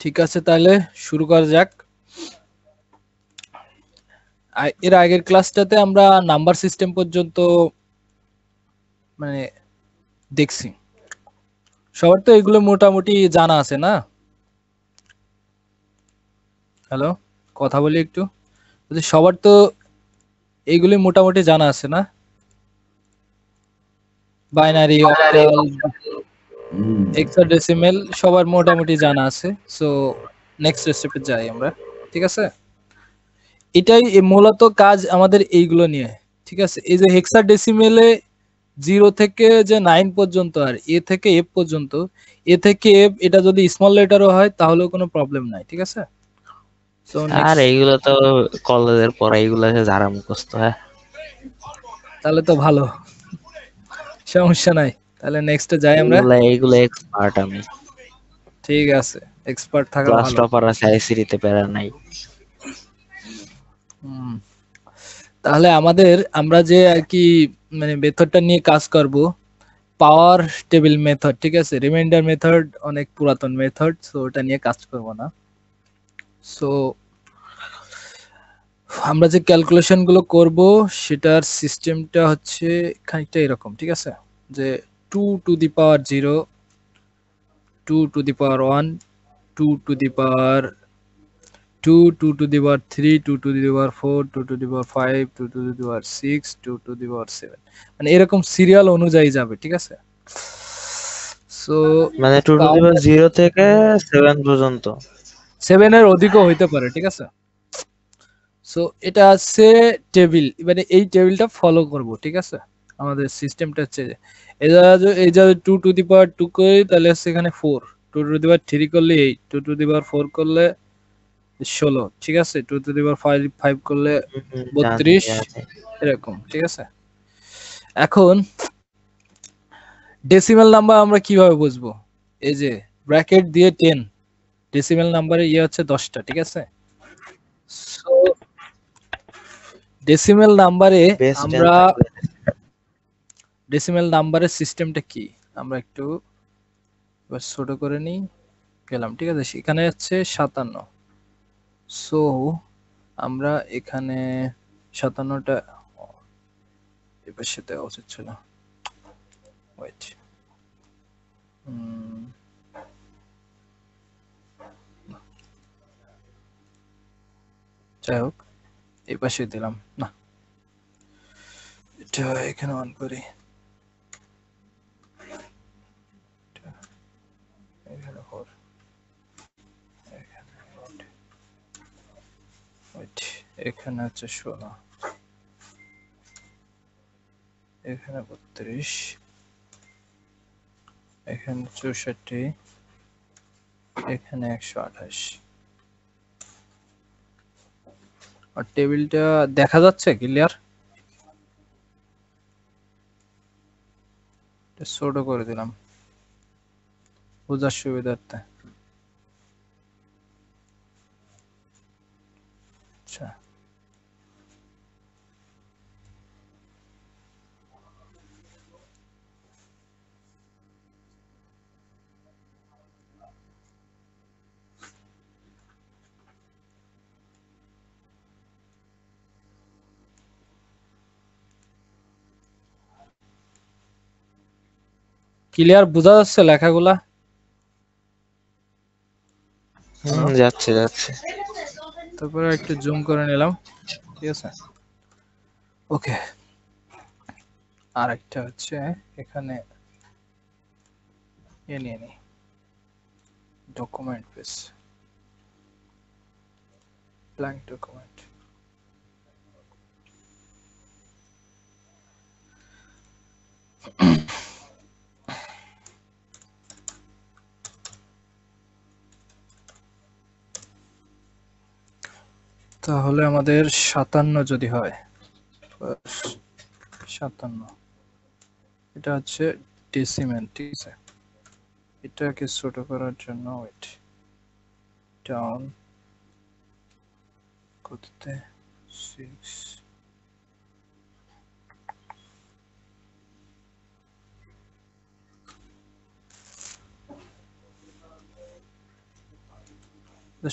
ঠিক আছে, তাহলে শুরু করা যাক। এর আগের ক্লাসটাতে আমরা নাম্বার সিস্টেম পর্যন্ত মানে দেখছি। সবার তো এগুলো মোটামুটি জানা আছে না? হ্যালো, কথা বলি একটু। সবার তো এইগুলি মোটামুটি জানা আছে না? বাইনারি, অক্টাল, হেক্সাডেসিমেল সবার মোটামুটি জানা আছে। সো নেক্সট স্টেপে যাই আমরা। ঠিক আছে, এটাই মূলত কাজ আমাদের এইগুলো নিয়ে। ঠিক আছে, এই যে হেক্সাডেসিমেলে 0 থেকে যে 9 পর্যন্ত আর এ থেকে এফ পর্যন্ত, এ থেকে এফ এটা যদি স্মল লেটারও হয় তাহলেও কোনো প্রবলেম নাই। ঠিক আছে, সো আর নেক্সট। এইগুলো তো কলেজের পড়া, এইগুলো যারা মুখস্থ হয়। তাহলে তো ভালো, সমস্যা নাই। তাহলে নেক্সটে যাই আমরা। এইগুলো এক্সপার্ট আমি। ঠিক আছে, এক্সপার্ট থাকা ক্লাস ভালো। টপার আছে, আইসিডিতে প্যারা নাই। হুম, তাহলে আমরা যে আর কি মানে মেথডটা নিয়ে কাজ করব, পাওয়ার টেবিল মেথড। ঠিক আছে, রিমাইন্ডার মেথড অনেক পুরাতন মেথড, সো ওটা নিয়ে কাজ করব না। সো আমরা যে ক্যালকুলেশন গুলো করব সেটার সিস্টেমটা হচ্ছে খানিকটা এরকম। ঠিক আছে, যে 2 to the power 0, 2 to the power 1, 2 to the power 2, 2 to the power 3, 2 to the power 4, 2 to the power 5, 2 to the power 6, 2 to the power 7, মানে এরকম সিরিয়াল অনুযায়ী যাবে। ঠিক আছে, সো মানে 2 to the power 0 থেকে 7 পর্যন্ত। 7 এর অধিকও হইতে পারে। ঠিক আছে, সো এটা আছে টেবিল, মানে এই টেবিলটা ফলো করব। ঠিক আছে, আমাদের সিস্টেমটা হচ্ছে যে এই যা 2 টু দি পাওয়ার 2 করি তাহলে সেখানে 4, 2 টু দি পাওয়ার 3 করলে 8, 2 টু দি পাওয়ার 4 করলে 16। ঠিক আছে, 2 টু দি পাওয়ার 5 করলে জানি 32, জানি। এরকম। ঠিক আছে, এখন ডেসিমেল নাম্বার আমরা কিভাবে বুঝবো? এই যে ব্র্যাকেট দিয়ে 10, ডেসিমেল নাম্বারে হচ্ছে 10টা। ঠিক আছে, সো ডেসিমেল নাম্বারে বেস 10 আমরা থাকলে ডেসিমেল নাম্বারের সিস্টেমটা কি আমরা একটু এবার ছোট করে নিই। গেলাম। ঠিক আছে, সেখানে হচ্ছে 57। সো আমরা এখানে 57টা এবার সাথে উচিত ছিল। ওয়েট, যাই হোক, এই পাশে দিলাম না, এটা এখানে অন করি। এখানে 4, এখানে হচ্ছে 16, এখানে 32, এখানে 64, এখানে 128। আর টেবিলটা দেখা যাচ্ছে ক্লিয়ার? ছোট করে দিলাম বোঝার সুবিধার্থে। আচ্ছা, ক্লিয়ার বোঝা যাচ্ছে লেখাগুলা? হ্যালো, যাচ্ছে যাচ্ছে। তারপরে একটু জুম করে নিলাম। ঠিক আছে, ওকে। আর একটা হচ্ছে এখানে নিয়ে নি ডকুমেন্ট পেজ, ব্ল্যাঙ্ক ডকুমেন্ট। তাহলে আমাদের 57 যদি হয়, 57 এটা হচ্ছে ডেসিমেল। ঠিক আছে, এটাকে ছোট করার জন্য ওয়েট ডাউন করতে 6,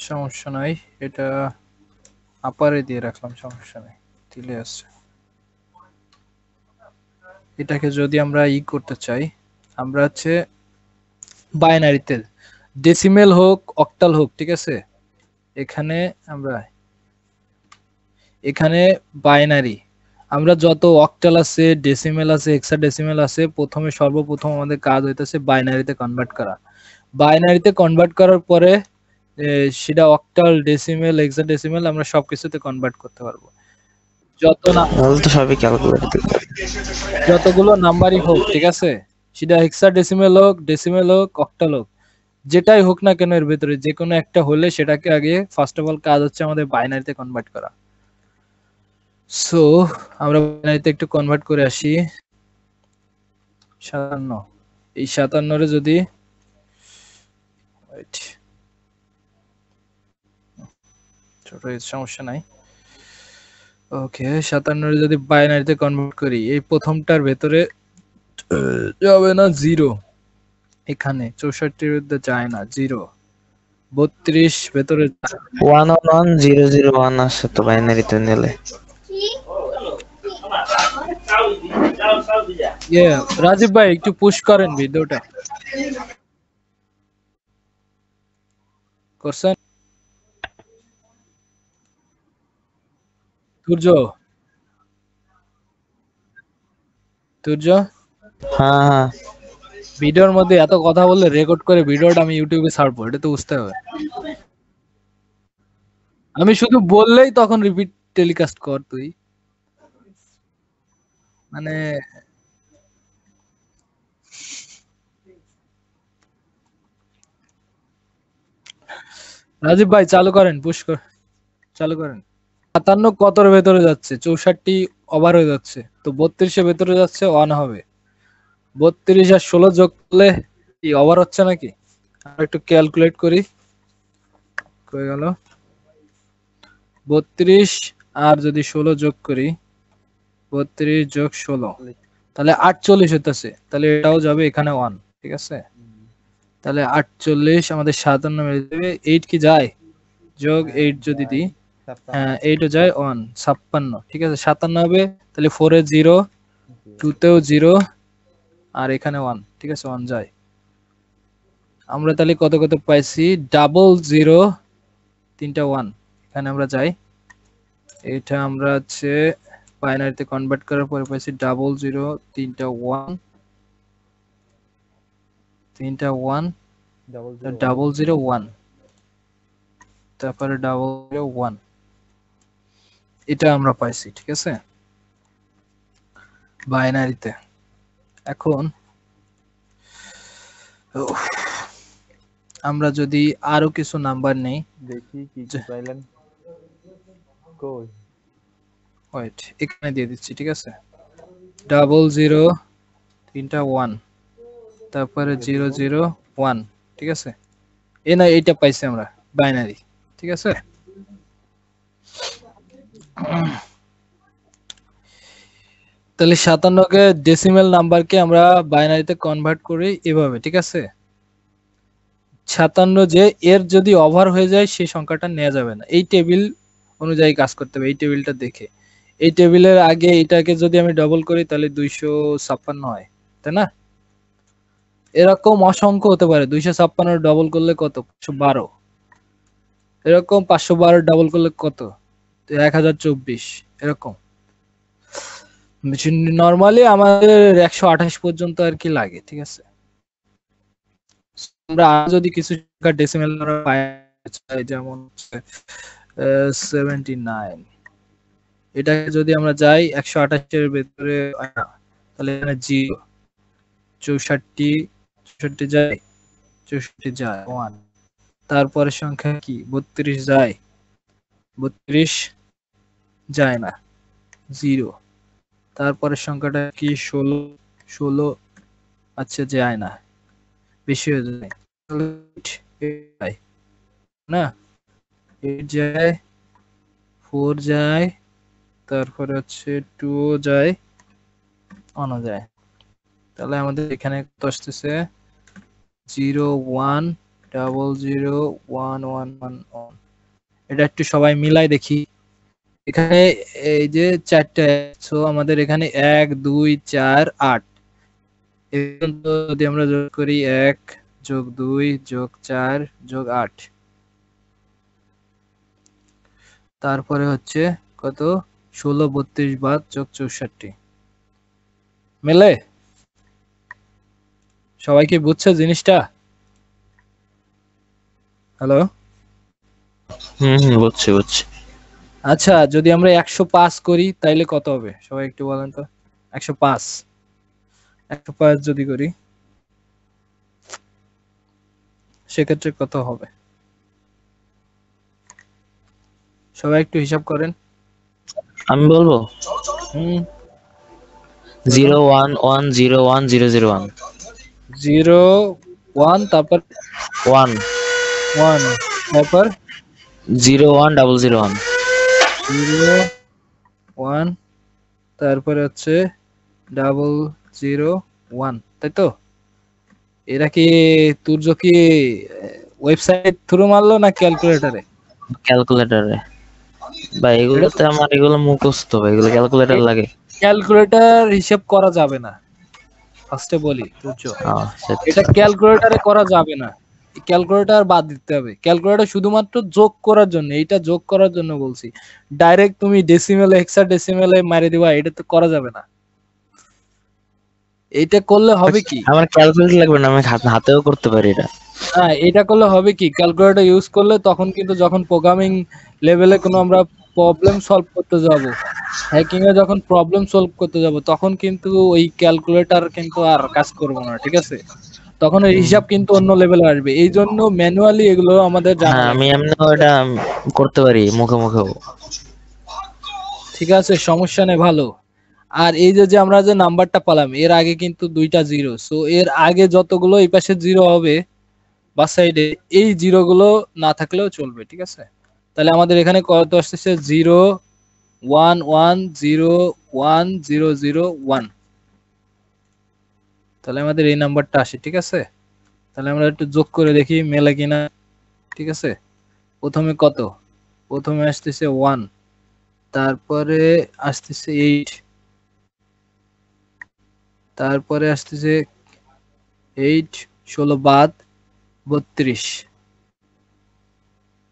সমস্যা নাই, এটা আপারে দিয়ে রাখলাম, সমস্যা নাই, দিলে আসছে। এটাকে যদি আমরা করতে চাই, আমরা হচ্ছে বাইনারিতে ডেসিমেল হোক অক্টাল হোক, ঠিক আছে, এখানে আমরা এখানে বাইনারি আমরা যত অক্টাল আছে, ডেসিমেল আছে, হেক্সাডেসিমেল আছে, সর্বপ্রথম আমাদের কাজ হইতেছে বাইনারিতে কনভার্ট করা। বাইনারিতে কনভার্ট করার পরে সেটা অক্টাল, ডেসিমেল, হেক্সাডেসিমেল আমরা সবকিছুতে কনভার্ট করতে পারবো। তো সবই ক্যালকুলেটর, যতগুলো নাম্বারই হোক, ঠিক আছে, সেটা হেক্সাডেসিমেল হোক, ডেসিমেল হোক, অক্টাল হোক, যেটাই হোক না কেন, এর ভেতরে যে কোনো একটা হলে সেটাকে আগে ফার্স্ট অফ অল কাজ হচ্ছে আমাদের বাইনারিতে কনভার্ট করা। সো আমরা বাইনারিতে একটু কনভার্ট করে আসি। 57, এই 57 রে যদি ছোট সমস্যা নাই, ওকে, 57 রে যদি বাইনারিতে কনভার্ট করি, এই প্রথমটার ভেতরে যাবে না 0, এখানে 64 এর মধ্যে যায় না 0, 32 ভেতরে 111 আসে তো বাইনারিতে নিলে। রাজীব ভাই একটু পুশ করেন ভিডিওটা, করছেন? তুর্য হ্যাঁ, ভিডিওর মধ্যে এত কথা বললে রেকর্ড করে ভিডিওটা আমি ইউটিউবে ছাড়বো, এটা তো বুঝতে হবে। আমি শুধু বললেই তখন রিপিট টেলিকাস্ট কর তুই, মানে রাজীব ভাই চালু করেন, পুশ কর, চালু করেন। 57 কতর ভেতরে যাচ্ছে? 64 ওভার হয়ে যাচ্ছে, তো 32 এর ভেতরে যাচ্ছে, 1 হবে। 32 আর 16 যোগ করলে কি ওভার হচ্ছে নাকি? আমরা একটু ক্যালকুলেট করি, হয়ে গেল 32 আর যদি 16 যোগ করি, 32 যোগ 16 তাহলে 48 হতেছে, তাহলে এটাও যাবে এখানে 1, ঠিক আছে, তাহলে 48 আমাদের 57 মিলে যাবে। 8 কি যায়, যোগ 8 যদি দিই, হ্যাঁ 8 ও যায় 1, 56, ঠিক আছে, 57 হবে, তাহলে 4 এ 0, 2 তেও 0, আর এখানে 1, ঠিক আছে, 1 যায়। আমরা তাহলে কত কত পাইছি, 00, 3টা 1, এখানে আমরা যাই, এটা আমরা হচ্ছে বাইনারিতে কনভার্ট করার পরে পাইছি 00, 3টা 1, 3টা 1, 001, তারপরে 001, এটা আমরা পাইছি, ঠিক আছে, বাইনারিতে। এখন আমরা যদি আরো কিছু নাম্বার নেই, দেখি কি কি পাইলেন, কই ওয়েট, এখানে দিয়ে দিচ্ছি, ঠিক আছে, 00, 3টা 1, তারপরে 001, ঠিক আছে, না এইটা পাইছি আমরা বাইনারি, ঠিক আছে। তাহলে 57 কে ডেসিমেল নাম্বারকে আমরা বাইনারিতে কনভার্ট করি এভাবে, ঠিক আছে। 57 যে এর যদি ওভার হয়ে যায় সেই সংখ্যাটা নেওয়া যাবে না, এই টেবিল অনুযায়ী কাজ করতে হবে, এই টেবিলটা দেখে। এই টেবিলের আগে এটাকে যদি আমি ডবল করি তাহলে 256 হয়, তাই না? এরকম অসংখ্য হতে পারে, 256 ডবল করলে কত, 512, এরকম 512 ডবল করলে কত, 1024, এরকম। নরমালি আমাদের 128 পর্যন্ত আর কি লাগে, ঠিক আছে। আমরা যদি কিছু ডেসিমেল পাই চাই, যেমন 79, এটাকে যদি আমরা যাই 128 এর ভেতরে, তাহলে এখানে 0, 64 যায়, 64 যায় 1, তারপরে সংখ্যা কি 32 যায়, 32 যায় না 0, তারপরে সংখ্যাটা কি 16 আচ্ছা যায় না, বেশি হয়ে যায় না, 8 যায়, 4 যায়, তারপরে হচ্ছে 2 যায়, 1 যায়। তাহলে আমাদের এখানে কত আসতেছে, 01, 001111। এটা একটু সবাই মিলাই দেখি। এখানে এই যে 4টা, সো আমাদের এখানে 1 2 4 8। যদি আমরা যোগ করি 1 যোগ 2 যোগ 4 যোগ 8, তারপরে হচ্ছে কত 16 32 বাদ যোগ 64। মেলে? সবাই কি বুঝছে জিনিসটা? হ্যালো? বুঝছি বুঝছি। আচ্ছা, যদি আমরা 105 করি তাইলে কত হবে সবাই একটু বলেন তো। 105 যদি করি সেক্ষেত্রে কত হবে? সবাই একটু হিসাব করেন। আমি বলবো হুম 01101001 0 1 তারপর 1 1 তারপর 01001 0 1 তারপরে হচ্ছে 001, তাই তো? এরা কি তুর্য কি ওয়েবসাইট থ্রু মারলো না ক্যালকুলেটরে? ক্যালকুলেটরে। বা এগুলোতে আমার এগুলো মুখস্থ ভাই, এগুলো ক্যালকুলেটর লাগে। ক্যালকুলেটর হিসাব করা যাবে না, ফার্স্টে বলি তুর্য। এটা ক্যালকুলেটরে করা যাবে না, ক্যালকুলেটর বাদ দিতে হবে। ক্যালকুলেটর শুধুমাত্র যোগ করার জন্য, এইটা যোগ করার জন্য বলছি। ডাইরেক্ট তুমি ডেসিমেলে হেক্সাডেসিমেলে মারি দিবা, এটা তো করা যাবে না। এটা করলে হবে কি, আমার ক্যালকুলেটর লাগবে না, আমি হাতেও করতে পারি এটা। হ্যাঁ এটা করলে হবে কি, ক্যালকুলেটর ইউজ করলে তখন কিন্তু যখন প্রোগ্রামিং লেভেলে কোনো আমরা প্রবলেম সলভ করতে যাব, হ্যাকিং এ যখন প্রবলেম সলভ করতে যাব, তখন কিন্তু ওই ক্যালকুলেটর কিন্তু আর কাজ করবে না, ঠিক আছে? তখন ওই হিসাব কিন্তু অন্য লেভেলে আসবে। এই জন্য ম্যানুয়ালি এগুলো আমাদের জানা হ্যাঁ, আমি লাগবে। এমনিও এটা করতে পারি মুখে মুখেও। ঠিক আছে, সমস্যা নেই, ভালো। আর এই যে আমরা যে নাম্বারটা পেলাম, এর আগে কিন্তু 2টা জিরো, সো এর আগে যতগুলো এই পাশে জিরো হবে বা সাইডে, এই জিরো গুলো না থাকলেও চলবে, ঠিক আছে? তাহলে আমাদের এখানে কত আসতেছে 0 1 1 0 1 0 0 1। তাহলে আমাদের এই নাম্বারটা আসে, ঠিক আছে? তাহলে আমরা একটু যোগ করে দেখি মেলে কিনা, ঠিক আছে? প্রথমে কত, প্রথমে আসতেছে 1, তারপরে আসতেছে 8, তারপরে আসতেছে 8 16 বাদ 32,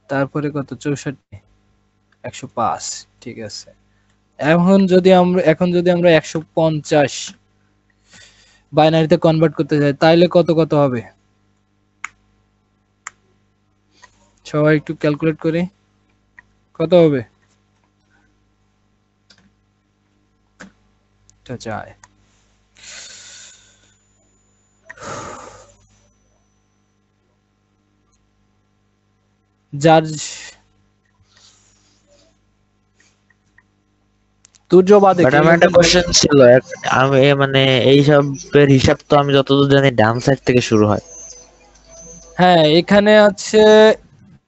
তারপরে কত 64 105, ঠিক আছে? এখন যদি আমরা 150 বাইনারিতে কনভার্ট করতে চাই তাহলে কত কত হবে? সবাই একটু ক্যালকুলেট করি, কত হবে? এটা যায় যার তুর্যবাদে বাট আমার একটা কোশ্চেন ছিল, আমি মানে এইসবের হিসাব তো আমি যতদূর জানি ডান সাইড থেকে শুরু হয়। হ্যাঁ এখানে আছে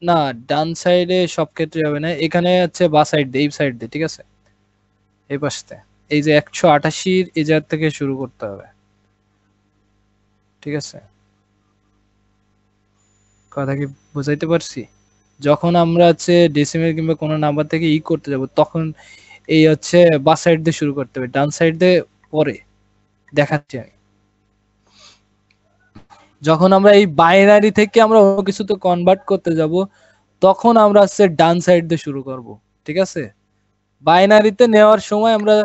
না, ডান সাইডে সব ক্ষেত্রে হবে না, এখানে আছে বা সাইড দিয়ে, এই সাইড দিয়ে, ঠিক আছে? এই পাশে এই যে 188 এই জায়গা থেকে শুরু করতে হবে, ঠিক আছে? কথা কি বুঝাইতে পারছি? যখন আমরা হচ্ছে ডেসিমেল কিংবা কোনো নাম্বার থেকে করতে যাব, তখন এই হচ্ছে বা সাইড দিয়ে শুরু করতে হবে, ডান সাইড দিয়ে পরে দেখাচ্ছি আমি। যখন আমরা এই বাইনারি থেকে আমরা অন্য কিছুতে কনভার্ট করতে যাব, তখন আমরা হচ্ছে ডান সাইড দিয়ে শুরু করব, ঠিক আছে? বাইনারিতে নেওয়ার সময় আমরা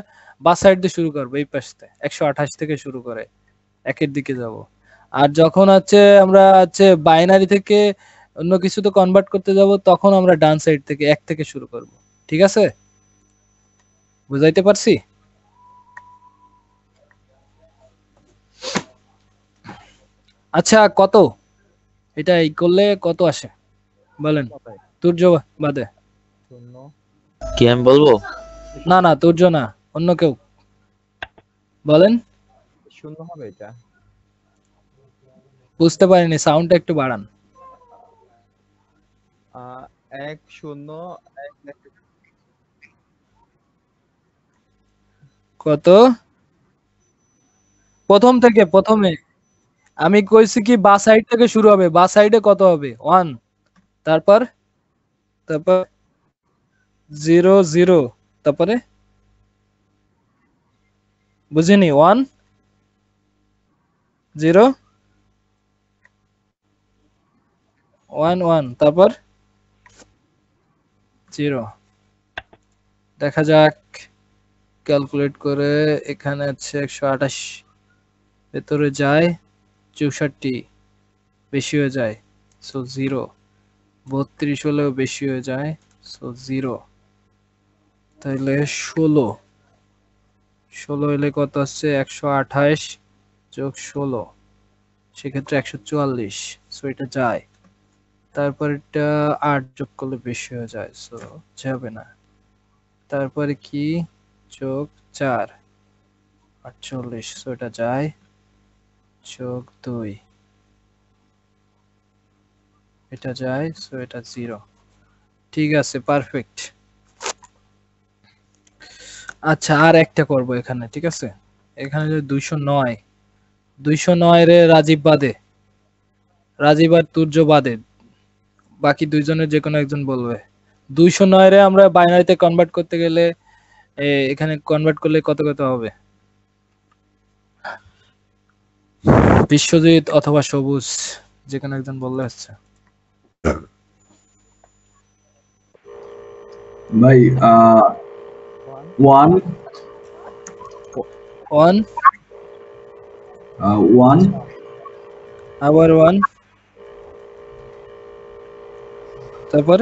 বা সাইড দিয়ে শুরু করব, এই পাশে 128 থেকে শুরু করে একের দিকে যাব। আর যখন হচ্ছে আমরা হচ্ছে বাইনারি থেকে অন্য কিছুতে কনভার্ট করতে যাব, তখন আমরা ডান সাইড থেকে 1 থেকে শুরু করব, ঠিক আছে? বুঝাইতে পারছি? আচ্ছা, কত এটা এই করলে কত আসে বলেন, তুর্য বাদে। 0 কি আমি বলবো? না না, তুর্য না, অন্য কেউ বলেন। 0 হবে এটা। বুঝতে পারিনি, সাউন্ডটা একটু বাড়ান। 1 0 1 কত? প্রথম থেকে প্রথমে, আমি কইছি কি বা সাইড থেকে শুরু হবে, বা সাইডে কত হবে 1, তারপর তারপর 0 0, তারপরে বুঝিনি 1 0 1 1, তারপর 0। দেখা যাক ক্যালকুলেট করে। এখানে আছে 128, ভেতরে যায় 64, বেশি হয়ে যায় সো 0। 32 হলেও বেশি হয়ে যায় সো 0। তাহলে 16 হলে কত আসছে 128 যোগ 16, সেক্ষেত্রে 144, সো এটা যায়। তারপর এটা 8 যোগ করলে বেশি হয়ে যায় সো যাবে না। তারপরে কি যোগ 4 48, সো এটা যায়। যোগ 2 এটা যায় সো এটা 0। ঠিক আছে, পারফেক্ট। আচ্ছা আর একটা করব এখানে, ঠিক আছে। এখানে যে 209 রে রাজীব বাদে, রাজীব আর তুর্য বাদে বাকি দুইজনের যে কোনো একজন বলবে। 209 রে আমরা বাইনারিতে কনভার্ট করতে গেলে এখানে কনভার্ট করলে কত কত হবে? বিশ্বজিৎ অথবা সবুজ, যে কোনো একজন বললে হচ্ছে। ভাই 1 1 1 আবার 1, তারপর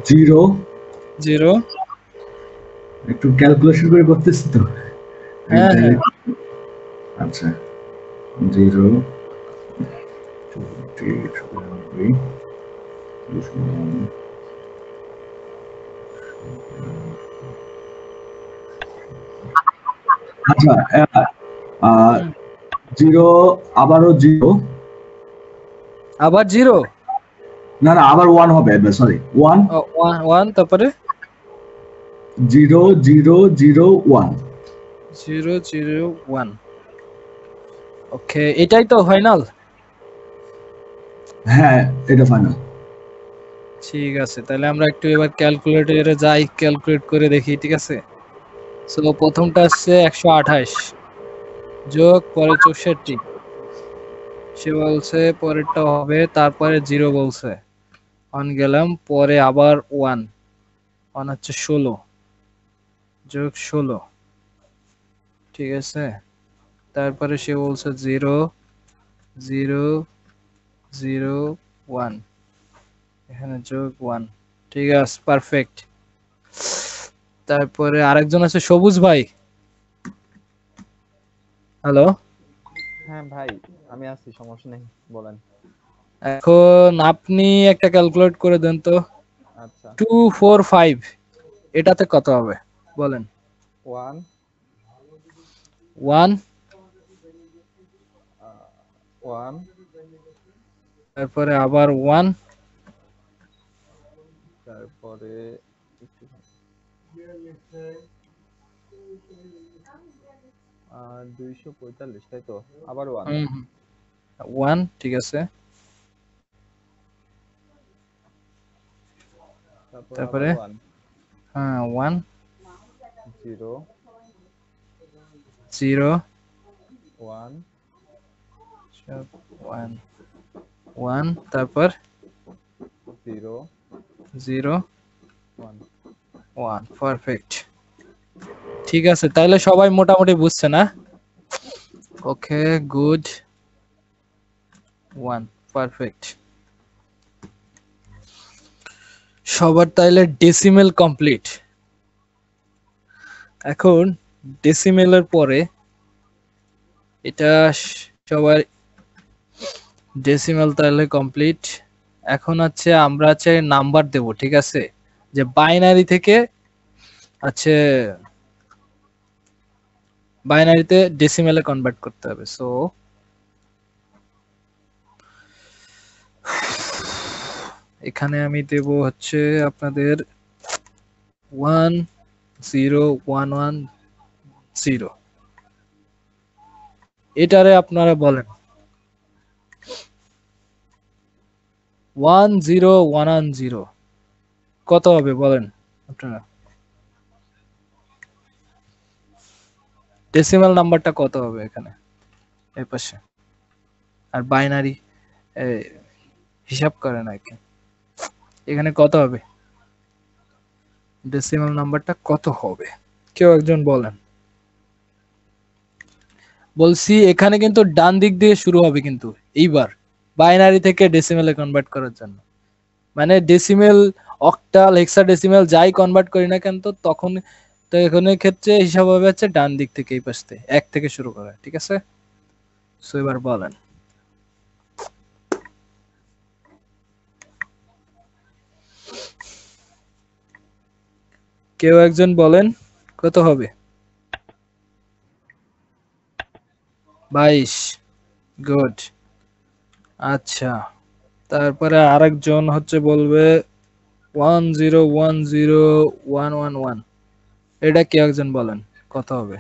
0 0। একটু ক্যালকুলেশন করে করতেছি তো। হ্যাঁ হ্যাঁ আচ্ছা 0 আচ্ছা 0 আবারও 0, আবার 0, না না আবার 1 হবে, সরি 1 1 তারপরে 0 0 0 1। 0 0 1। ওকে, এটাই তো ফাইনাল। হ্যাঁ এটা ফাইনাল। ঠিক আছে, তাহলে আমরা একটু এবার ক্যালকুলেটরে যাই, ক্যালকুলেট করে দেখি, ঠিক আছে। সো প্রথমটা আসছে 128 যোগ পরে 64, সে বলছে পরেরটা হবে, তারপরে 0 বলছে, 1 গেলাম, পরে আবার 1 হচ্ছে 16 যোগ 16, ঠিক আছে। তারপরে সে বলছে 0 0 0 1, এখানে যোগ 1, ঠিক আছে, পারফেক্ট। তারপরে আরেকজন আছে সবুজ ভাই। হ্যালো, হ্যাঁ ভাই, আমি আছি, সমস্যা নেই, বলেন। এখন আপনি একটা ক্যালকুলেট করে দেন তো। আচ্ছা 245 এটাতে কত হবে বলেন? 1 1 1 তারপরে আবার 1, তারপরে একটু 245, তাই তো, আবার 1 1, ঠিক আছে। তারপরে তারপরে আবার 1 হ্যাঁ 1 0 0 1 1 1, তারপর 0 0 1। 1, পারফেক্ট। ঠিক আছে, তাহলে সবাই মোটামুটি বুঝছে না? Okay good, 1, perfect. সবার তাইলে ডেসিমেল কমপ্লিট। এখন ডেসিমেলের পরে এটা সবার ডেসিমেল তাহলে কমপ্লিট। এখন হচ্ছে আমরা হচ্ছে নাম্বার দেব, ঠিক আছে, যে বাইনারি থেকে আছে বাইনারিতে ডেসিমেলে কনভার্ট করতে হবে। সো এখানে আমি দেব হচ্ছে আপনাদের 1 0 1 1 0, এটারে আপনারা বলেন 10110 কত হবে বলেন আপনারা? ডেসিমাল নাম্বারটা কত হবে এখানে এই পাশে? আর বাইনারি হিসাব করেন নাকি এখানে কত হবে? ডেসিমাল নাম্বারটা কত হবে কেউ একজন বলেন। বলছি এখানে কিন্তু ডান দিক দিয়ে শুরু হবে কিন্তু এইবার বাইনারি থেকে ডেসিমেলে কনভার্ট করার জন্য, মানে ডেসিমেল অক্টাল হেক্সাডেসিমেল যাই কনভার্ট করি না কেন তো তখন তো এখানে ক্ষেত্রে হিসাব হবে হচ্ছে ডান দিক থেকে এই পাশ থেকে 1 থেকে শুরু করা, ঠিক আছে? সো এবার বলেন কেউ একজন বলেন কত হবে? 22 গুড। আচ্ছা তারপরে আরেকজন হচ্ছে বলবে 1010111 এটা কেউ একজন বলেন কত হবে?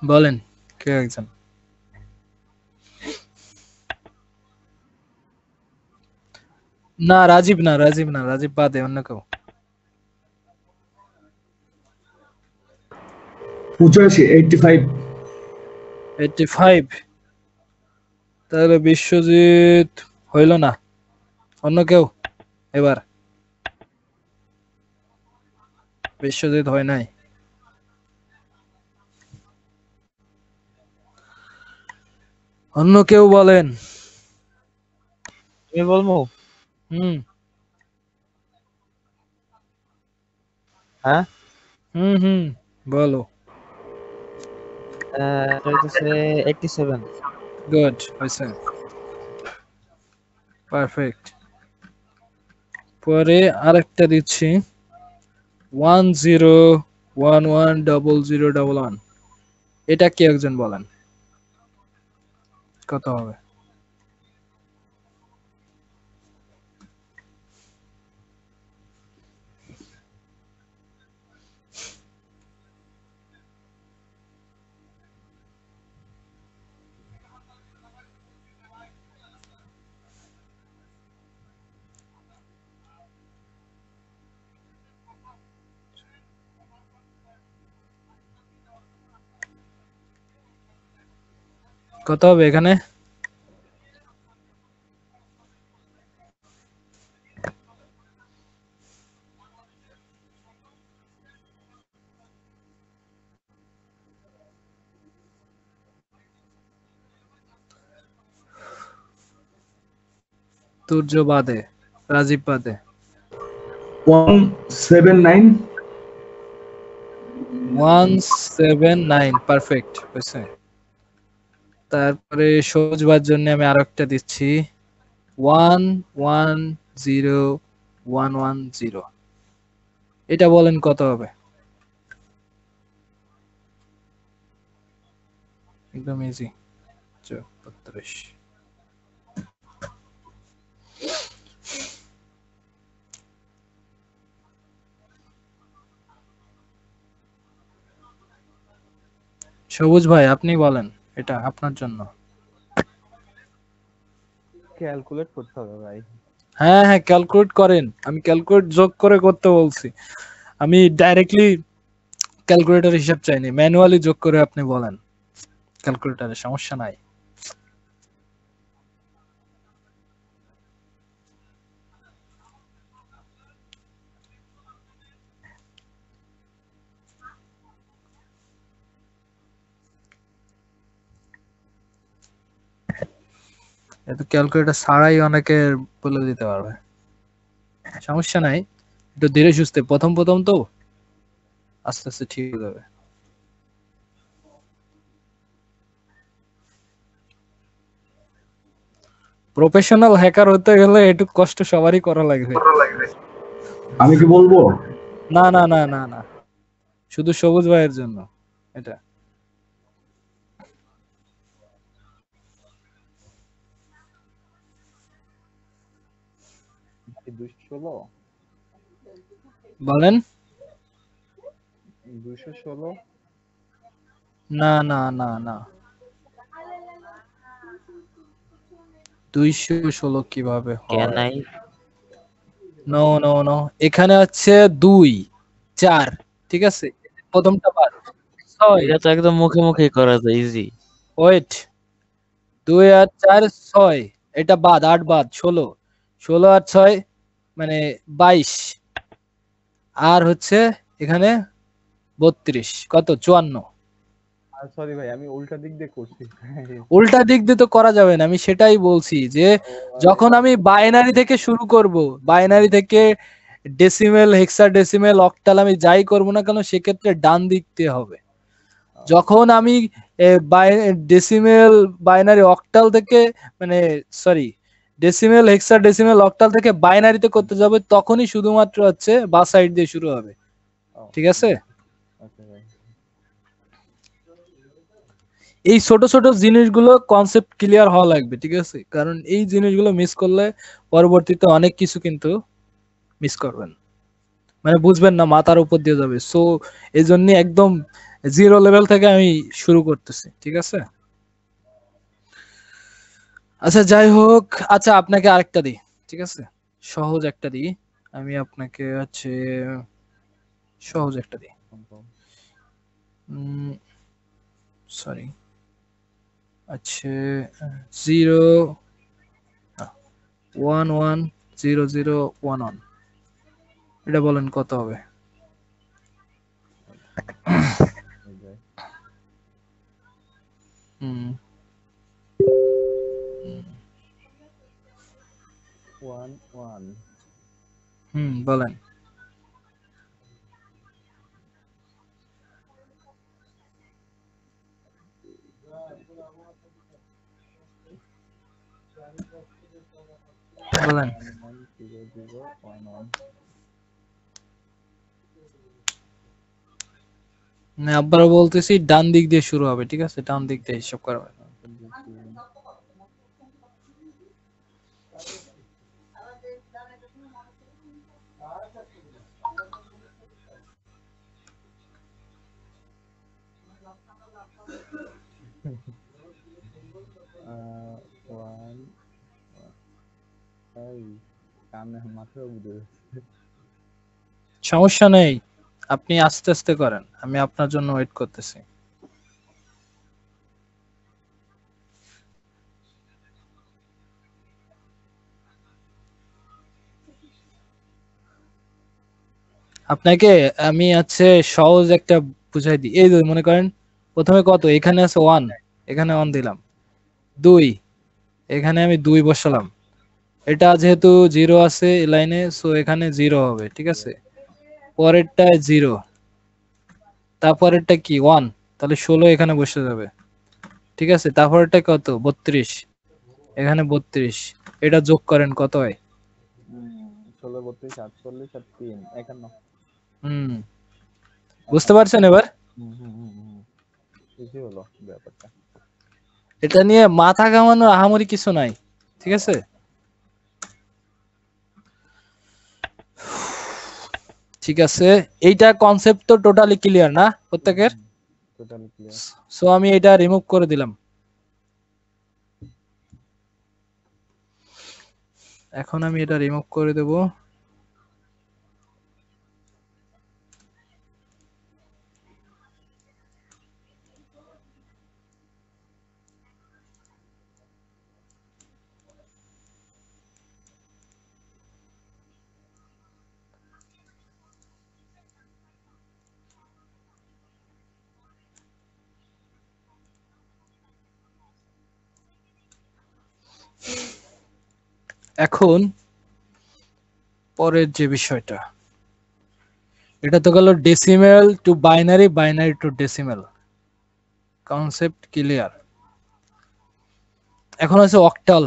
বলেন কেউ একজন। না রাজীব না, রাজীব না, রাজীব বাদে অন্য কেউ। 85 তাহলে বিশ্বজিৎ হইল না, অন্য কেউ এবার। বিশ্বজিৎ হয় নাই, অন্য কেউ বলেন। আমি বলবো হুম হ্যাঁ হুম বলো। এটা হইতেছে 87। গুড হয়েছে, পারফেক্ট। পরে আরেকটা দিচ্ছি 10110011 এটা কি একজন বলেন কত হবে? কত হবে এখানে? তুর্য বাদে, রাজীব বাদে 179 পারফেক্ট হয়েছে। তারপরে সহজ বার জন্য আমি আরো একটা দিচ্ছি 110110 এটা বলেন কত হবে? একদম ইজি 32। সবুজ ভাই আপনি বলেন, এটা আপনার জন্য। ক্যালকুলেট করতে হবে ভাই। হ্যাঁ হ্যাঁ ক্যালকুলেট করেন, আমি ক্যালকুলেট যোগ করে করতে বলছি, আমি ডাইরেক্টলি ক্যালকুলেটর হিসাব চাইনি, ম্যানুয়ালি যোগ করে আপনি বলেন ক্যালকুলেটরে, সমস্যা নাই। এত ক্যালকুলেটর ছাড়াই অনেকে বলে দিতে পারবে, সমস্যা নাই। একটু ধীরে সুস্থে, প্রথম প্রথম তো, আস্তে আস্তে ঠিক হয়ে যাবে। প্রফেশনাল হ্যাকার হতে গেলে একটু কষ্ট সবারই করা লাগবে। আমি কি বলবো? না না না না না, শুধু সবুজ ভাইয়ের জন্য। এটা ভাই 216 বলেন 216 না না না না 216 কিভাবে ক্যান হয় আই নো নো নো এখানে হচ্ছে 2 4 ঠিক আছে প্রথমটা বাদ 6 এটা তো একদম মুখে মুখে করা যায় ইজি ওয়েট 2 আর 4 6 এটা বাদ 8 বাদ 16 16 আর 6 মানে 22 আর হচ্ছে এখানে 32 কত 54 আর সরি ভাই আমি উল্টা দিক দিয়ে করছি উল্টা দিক দিয়ে তো করা যাবে না আমি সেটাই বলছি যে যখন আমি বাইনারি থেকে শুরু করব বাইনারি থেকে ডেসিমেল হেক্সাডেসিমেল অক্টাল আমি যাই করব না কেন সেক্ষেত্রে ডান দিক দিয়ে হবে যখন আমি ডেসিমেল বাইনারি অক্টাল থেকে মানে সরি ডেসিমেল হেক্সাডেসিমেল অক্টাল থেকে বাইনারিতে করতে যাবে তখনই শুধুমাত্র হচ্ছে বা সাইড দিয়ে শুরু হবে ঠিক আছে ওকে ভাই এই ছোট ছোট জিনিসগুলো কনসেপ্ট ক্লিয়ার হওয়া লাগবে ঠিক আছে কারণ এই জিনিসগুলো মিস করলে পরবর্তীতে অনেক কিছু কিন্তু মিস করবেন মানে বুঝবেন না মাথার উপর দিয়ে যাবে সো এই জন্য একদম জিরো লেভেল থেকে আমি শুরু করতেছি ঠিক আছে আচ্ছা যাই হোক আচ্ছা আপনাকে আরেকটা দিই ঠিক আছে সহজ একটা দিই আমি আপনাকে হচ্ছে সহজ একটা দিই সরি আচ্ছা 0 110011 এটা বলেন কত হবে হুম 11 বলেন বলেন 110011 না আবারও বলতেছি ডান দিক দিয়ে শুরু হবে ঠিক আছে ডান দিক দিয়ে হিসাব করা হবে ওয়ান কামনে মাথায় বুঝে সমস্যা নেই আপনি আস্তে আস্তে করেন আমি আপনার জন্য ওয়েট করতেছি আপনাকে আমি আছে সহজ একটা বুঝাই দিই এই যে মনে করেন প্রথমে কত এখানে আছে 1 এখানে 1 দিলাম 2 এখানে আমি 2 বসালাম এটা যেহেতু 0 আছে এই লাইনে সো এখানে 0 হবে ঠিক আছে পরেরটা 0 তারপরেরটা কি 1 তাহলে 16 এখানে বসে যাবে ঠিক আছে তারপরেরটা কত 32 এখানে 32 এটা যোগ করেন কত হয় 16 32 48 আর 3 51 বুঝতে পারছেন এবার ইজি হলো ব্যাপারটা এটা নিয়ে মাথা ঘামানোর আহামরি কিছু নাই ঠিক আছে ঠিক আছে এইটা কনসেপ্ট তো টোটালি ক্লিয়ার না প্রত্যেকের টোটালি ক্লিয়ার সো আমি এটা রিমুভ করে দিলাম এখন আমি এটা রিমুভ করে দেব এখন পরের যে বিষয়টা এটা তো গেল decimal two binary binary two decimal concept clear এখন আছে অক্টাল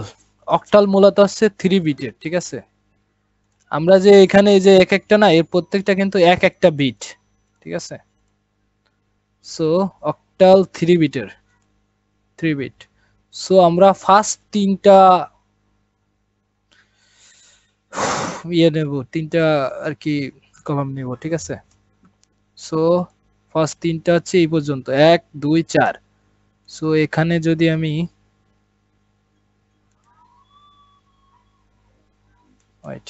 অক্টাল মূলত হচ্ছে 3 বিটের ঠিক আছে আমরা যে এখানে এই যে এক একটা না এর প্রত্যেকটা কিন্তু এক একটা বিট ঠিক আছে সো অক্টাল 3 বিটের 3 বিট। সো আমরা ফার্স্ট তিনটা নেব, তিনটা আর কি কলাম নেব, ঠিক আছে। সো ফার্স্ট তিনটা হচ্ছে এই পর্যন্ত 1 2 4। সো এখানে যদি আমি ওয়েট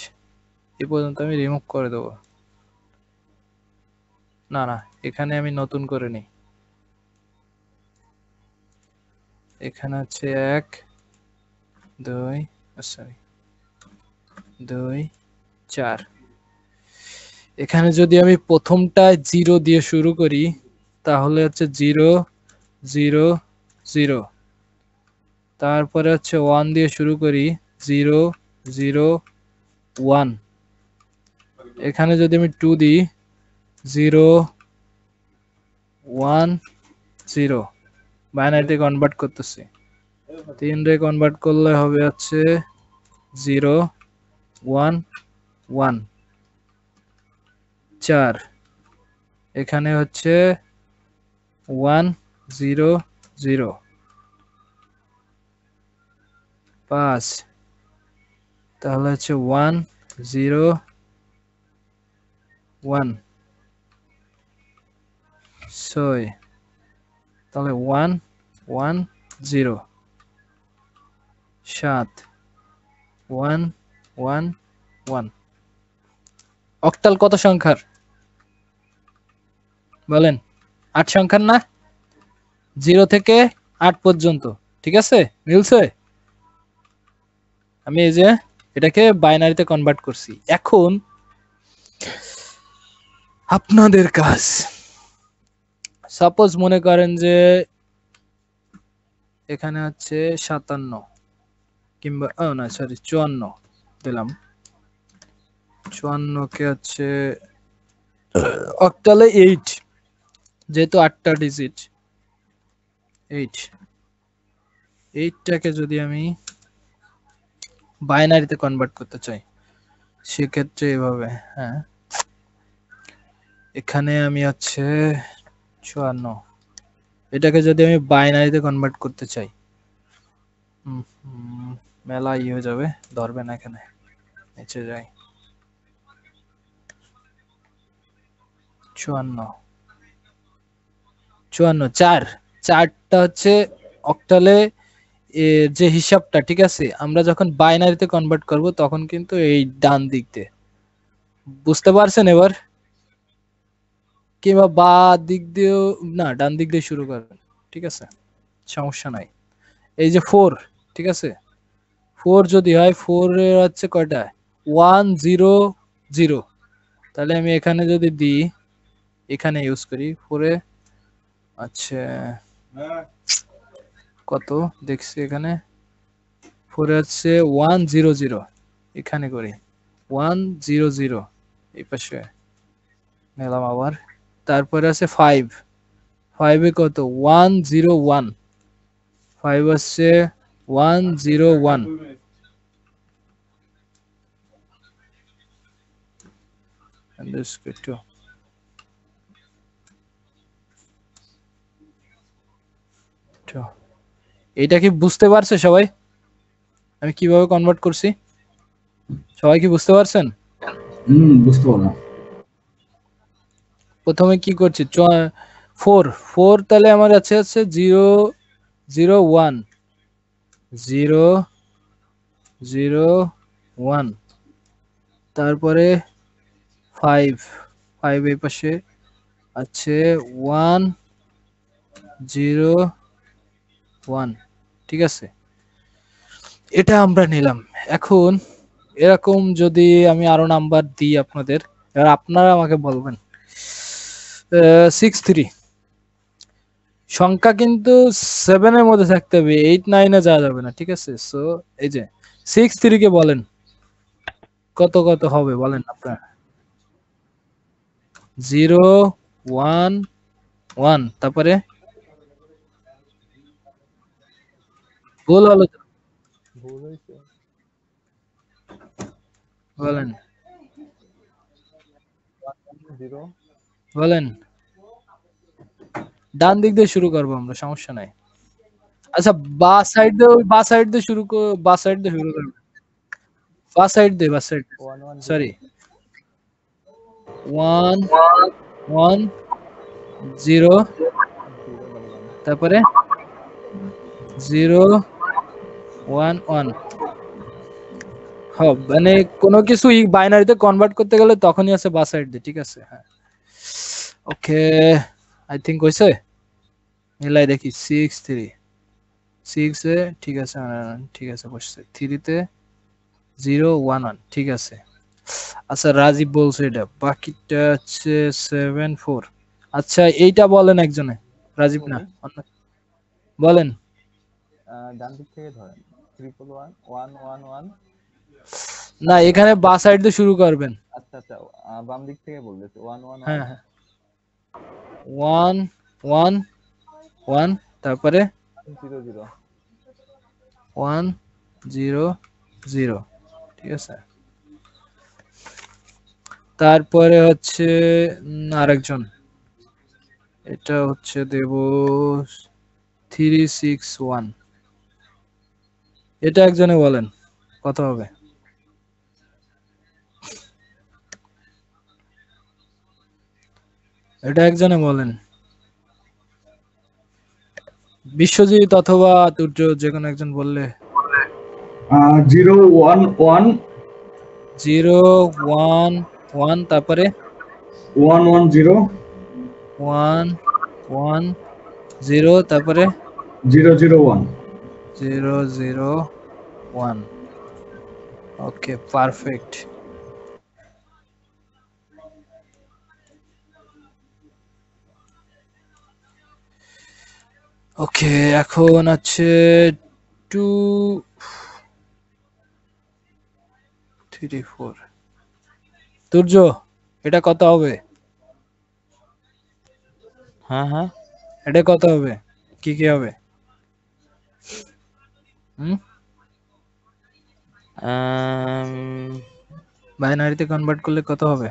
এই পর্যন্ত আমি রিমুভ করে দেব, না না এখানে আমি নতুন করে নিই। এখানে হচ্ছে 1 2 সরি 2 4। এখানে যদি আমি প্রথমটা 0 দিয়ে শুরু করি তাহলে হচ্ছে 0 0 0। তারপরে হচ্ছে 1 দিয়ে শুরু করি 0 0 1। এখানে যদি আমি 2 দিই 0 1 0। বাইনারিতে কনভার্ট করতেছি, 3 রে কনভার্ট করলে হবে হচ্ছে 0 1 1 4। এখানে হচ্ছে 1 0 0 5। তাহলে হচ্ছে 1 0 1 6। তাহলে 1 1 0 7 1 1 1। অক্টাল কত সংখ্যার বলেন? 8 সংখ্যার না? 0 থেকে 8 পর্যন্ত, ঠিক আছে, মিলছে? আমি এই যে এটাকে বাইনারিতে কনভার্ট করছি। এখন আপনাদের কাজ, সাপোজ মনে করেন যে এখানে হচ্ছে 57 কিংবা না সরি 54 দিলাম। 54 কে হচ্ছে অক্টালে 8, যেহেতু 8টা ডিজিট 8টাকে যদি আমি বাইনারিতে কনভার্ট করতে চাই সেক্ষেত্রে এভাবে, হ্যাঁ এখানে আমি হচ্ছে 54 এটাকে যদি আমি বাইনারিতে কনভার্ট করতে চাই মেলা হয়ে যাবে, ধরবে না, এখানে নিচে যাই 54 4। 4টা হচ্ছে অক্টালে যে হিসাবটা, ঠিক আছে, আমরা যখন বাইনারিতে কনভার্ট করব তখন কিন্তু এই ডান দিক দিয়ে, বুঝতে পারছেন এবার? কিংবা বা দিক দিয়েও, না ডান দিক দিয়ে শুরু করবেন, ঠিক আছে, সমস্যা নাই। এই যে 4, ঠিক আছে, 4 যদি হয় 4 এর হচ্ছে কয়টা 1 0 0। তাহলে আমি এখানে যদি দিই, এখানে ইউজ করি 4 এ, আচ্ছা কত দেখছি এখানে 4 এ হচ্ছে 1 0 0। এখানে করি 1 0 0, এই পাশে নিলাম আবার। তারপরে আছে 5 এ কত 1 0 1। 5 হচ্ছে 1 0 1। এটা কি বুঝতে পারছে সবাই আমি কিভাবে কনভার্ট করছি? সবাই কি বুঝতে পারছেন? বুঝতে পারলাম। প্রথমে কি করছি 4 তাহলে আমার আছে 0 0 1 0 0 1। তারপরে 5 এই পাশে আছে 1 0 1, ঠিক আছে, এটা আমরা নিলাম। এখন এরকম যদি আমি আরো নাম্বার দিই আপনাদের, এবার আপনারা আমাকে বলবেন 6 3। সংখ্যা কিন্তু 7 এর মধ্যে থাকতে হবে, 8 9 এ যাওয়া যাবে না, ঠিক আছে। সো এই যে 6 3 কে বলেন কত কত হবে বলেন আপনারা? 0 1 1। তারপরে ভুল হলো তো? ভুল হয়েছে। বলেন 0 বলেন ডান দিক দিয়ে শুরু করবো আমরা, সমস্যা নাই। আচ্ছা বা সাইড দিয়ে শুরু করবো। বা সাইড দিয়ে 1 1 0 সরি 1 1 0 0 1 তারপরে 0 1 1। হ্যাঁ মানে কোনো কিছু বাইনারিতে কনভার্ট করতে গেলে তখনই আছে বা সাইড দিয়ে, ঠিক আছে। হ্যাঁ ওকে, আই থিংক হইছে। মিলাই দেখি 6 3 6 এ ঠিক আছে, ঠিক আছে বসছে। 3 তে 0 1 1 ঠিক আছে। আচ্ছা রাজীব বলছে এটা, বাকিটা হচ্ছে 7 4। আচ্ছা এইটা বলেন একজনে, রাজীব না বলেন। ডান দিক থেকে ধরেন 1 1 1 1 1। না এখানে বা সাইড দিয়ে শুরু করবেন। আচ্ছা আচ্ছা, বাম দিক থেকে বলতেছি 1 1 হ্যাঁ 1 হ্যাঁ 1 1 1 তারপরে 0 0। 1 0 0 ঠিক আছে। তারপরে হচ্ছে আরেকজন, এটা হচ্ছে দেব 3 6 1। এটা একজনে বলেন কত হবে। এটা একজনে বলেন, বিশ্বজিৎ অথবা তুর্য যে কোনো একজন বললে। 0 1 1 0 1 1 তারপরে 1 1 0 1 1 0 তারপরে 0 0 1। 0 0 1। Okay perfect. ওকে এখন আছে 2 3 4। তুর্য এটা কত হবে? হ্যাঁ হ্যাঁ এটা কত হবে, কি কি হবে? বাইনারিতে কনভার্ট করলে কত হবে?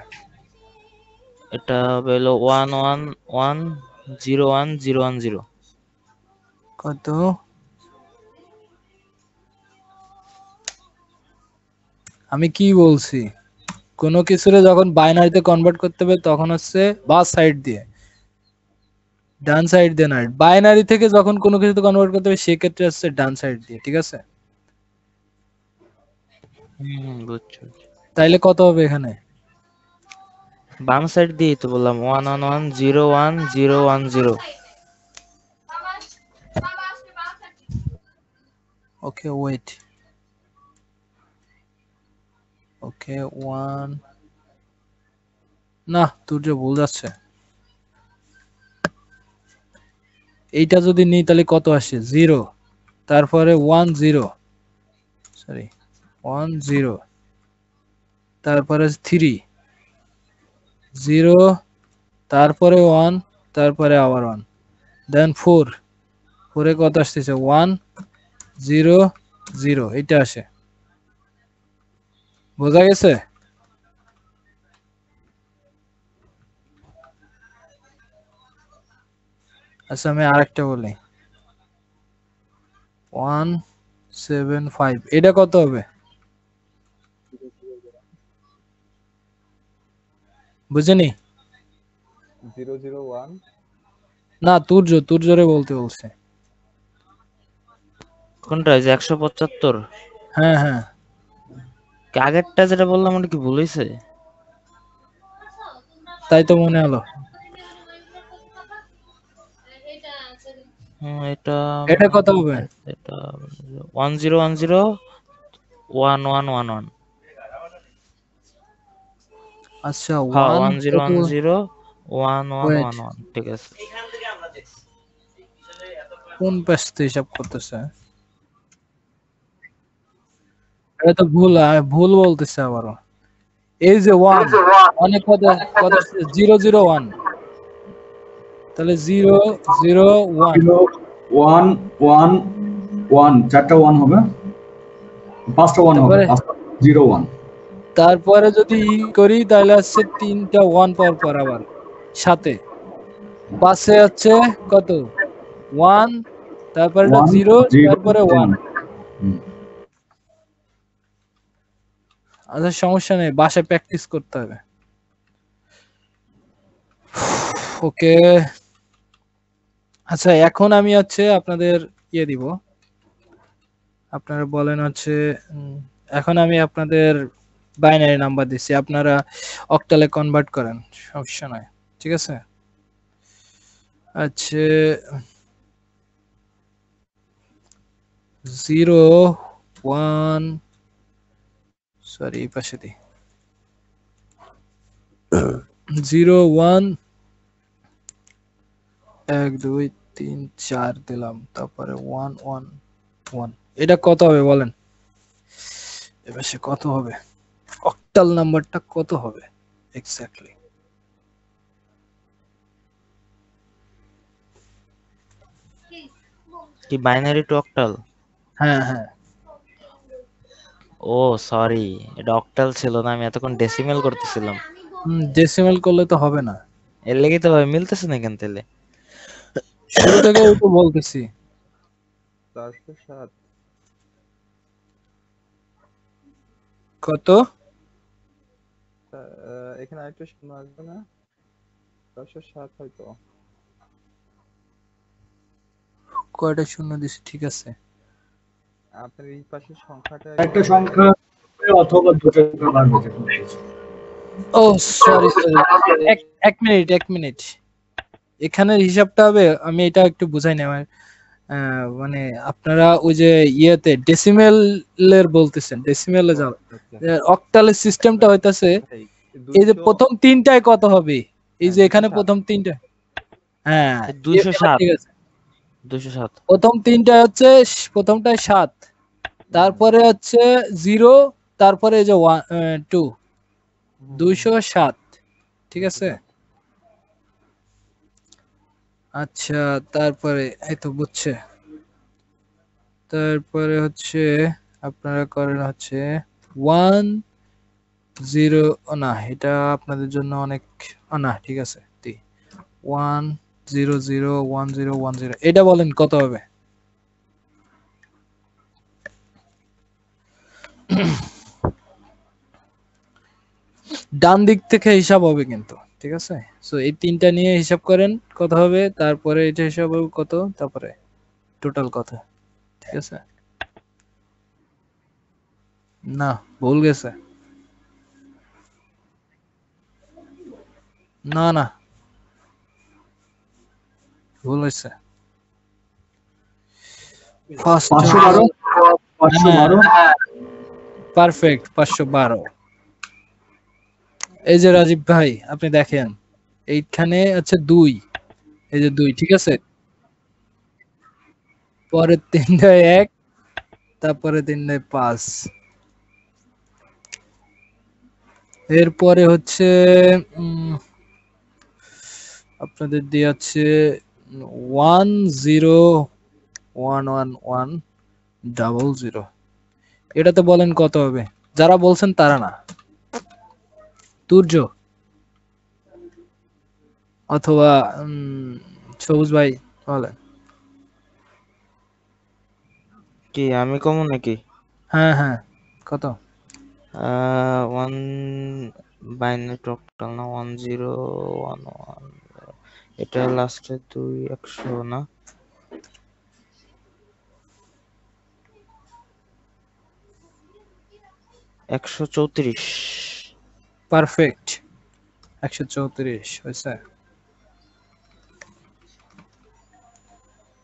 এটা হবে হলো 1 1 1 0 1 0 1 0। কত? আমি কি বলছি, কোনো কিছুরে যখন বাইনারিতে কনভার্ট করতে হবে তখন হচ্ছে বা সাইড দিয়ে, ডান সাইড দিয়ে না। বাইনারি থেকে যখন কোনো কিছুতে কনভার্ট করতে হবে সেক্ষেত্রে হচ্ছে ডান সাইড দিয়ে, ঠিক আছে। বুঝছো। তাইলে কত হবে এখানে? বাম সাইড দিয়ে তো বললাম 1 1 1 0 1 0 1 0। ওকে ওয়েট, ওকে 1 না তুই যে ভুল যাচ্ছে। এইটা যদি নিই তাহলে কত আসে? 0 তারপরে 1 0 সরি 1 0 তারপরে 3 0 তারপরে 1 তারপরে আবার 1 দেন 4 4 এ কত আসতেছে? 1 0 0 এটা আসে, বোঝা গেছে? আচ্ছা আমি আরেকটা বলি 1 7 5। এটা কত হবে বুঝেনি? 0 0 1। না তুর জোরে বলতে বলছে। কোনটা? যে 175? হ্যাঁ হ্যাঁ আগেরটা যেটা বললাম ওটা কি ভুল হয়েছে? তাই তো মনে হলো। এটা এটা কত হবে? এটা 1 0 1 0 1 1 1 1। আচ্ছা হ্যাঁ 1 1 0 1 0 1 1 ওয়েট 1 1 ঠিক আছে। কোন পেস্তে হিসাব করতেছে? এটা তো ভুল, ভুল বলতেছে আবারও। এই যে 1 অনেক কত কত 0 0 1 তাহলে 0 0 1 0 1 1 1 চারটা 1 হবে, পাঁচটা 1 হবে, তারপরে 0 1। তারপরে যদি করি তাহলে হচ্ছে 3টা 1 পর পর আবার সাথে পাশে হচ্ছে কত 1, তারপরে এটা 1 0, 0 তারপরে 1। 1 আচ্ছা সমস্যা নেই, বাসায় প্র্যাকটিস করতে হবে। ওকে, আচ্ছা এখন আমি হচ্ছে আপনাদের দিব, আপনারা বলেন হচ্ছে এখন আমি আপনাদের বাইনারি নাম্বার দিচ্ছি, আপনারা অক্টালে কনভার্ট করেন, সমস্যা নাই, ঠিক আছে। আচ্ছা 0 1, সরি এই পাশে দিই, 0 1 1 2 3 4 দিলাম, তারপরে 1 1 1। এটা কত হবে বলেন, এবার সে কত হবে, অক্টাল নাম্বারটা কত হবে এক্স্যাক্টলি? কি বাইনারি টু অক্টাল? হ্যাঁ হ্যাঁ, ও সরি, এটা অক্টাল ছিল না, আমি এতক্ষণ ডেসিমেল করতেছিলাম। ডেসিমাল করলে তো হবে না, এর লেগে তো ভাই মিলতেছে না কেন তাহলে? শুরু থেকে ওই তো বলতেছি। 407। কত? এখানে আরেকটা শূন্য আসবে না? 407 হয়তো। কয়টা শূন্য দিছি, ঠিক আছে। আপনার এই পাশের সংখ্যাটা একটা সংখ্যা অথবা দুটো সংখ্যা লাগবে যে কোনো কিছু। ও সরি সরি, এক মিনিট এক মিনিট, এখানের হিসাবটা হবে, আমি এটা একটু বুঝাই না আমার, মানে আপনারা ওই যে ইয়েতে ডেসিমেলের বলতেছেন, ডেসিমেলে যাও, অক্টালের সিস্টেমটা হইতাছে এই যে প্রথম তিনটায় কত হবে, এই যে এখানে প্রথম তিনটা, হ্যাঁ 207 ঠিক আছে, 207। প্রথম তিনটা হচ্ছে, প্রথমটায় 7, তারপরে হচ্ছে 0, তারপরে এই যে 2, 207, ঠিক আছে। আচ্ছা তারপরে এই তো বুঝছে, তারপরে হচ্ছে আপনারা করেন হচ্ছে 1 0, না এটা আপনাদের জন্য অনেক, না ঠিক আছে 1 0 0 1 0 1 0, এটা বলেন কত হবে? ডান দিক থেকে হিসাব হবে কিন্তু, ঠিক আছে। সো এই তিনটা নিয়ে হিসাব করেন কত হবে, তারপরে এটা হিসাব হবে কত, তারপরে টোটাল কত, ঠিক আছে। না ভুল গেছে, না না ভুল হয়েছে, ফার্স্ট 512 512 পারফেক্ট 512। এই যে রাজীব ভাই আপনি দেখেন এইখানে আছে 2, এই যে 2, ঠিক আছে, পরের তিনটায় 1, তারপরে তিনটায় 5, এরপরে হচ্ছে আপনাদের দিয়ে আছে 1 0 1 1 1 00, এটাতে বলেন কত হবে, যারা বলছেন তারা না, তুর্য অথবা সবুজ ভাই বলেন। কি আমি কমন নাকি? হ্যাঁ হ্যাঁ কত? 1 বাইনারি টু অক্টাল না, 1 0 1 1, এটা লাস্টে 2 100 না? 134। পারফেক্ট 134 হয়েছে।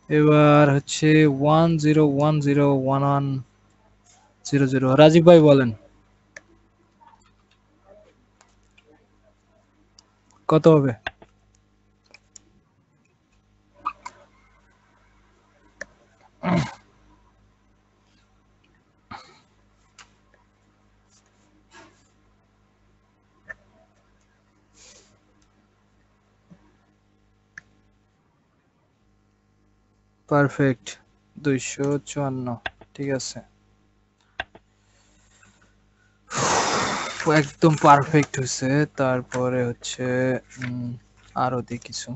এবার হচ্ছে 1 0 1 0 1 1 0 0, রাজীব ভাই বলেন কত হবে? পারফেক্ট 254, ঠিক আছে, একদম পারফেক্ট হয়েছে। তারপরে হচ্ছে আরো দিই কিছু,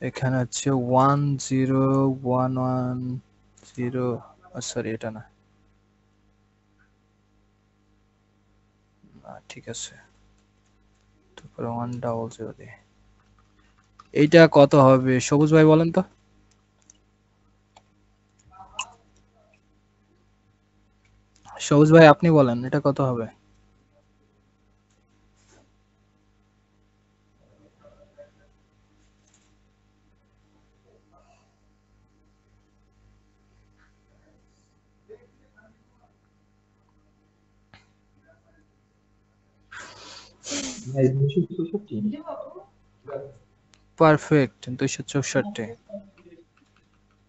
এখানে হচ্ছে 10110 সরি এটা না, ঠিক আছে, তারপরে 100 দিয়ে এইটা কত হবে সবুজ ভাই বলেন তো? সবুজ ভাই আপনি বলেন এটা কত হবে? ভাই 264 পারফেক্ট 264।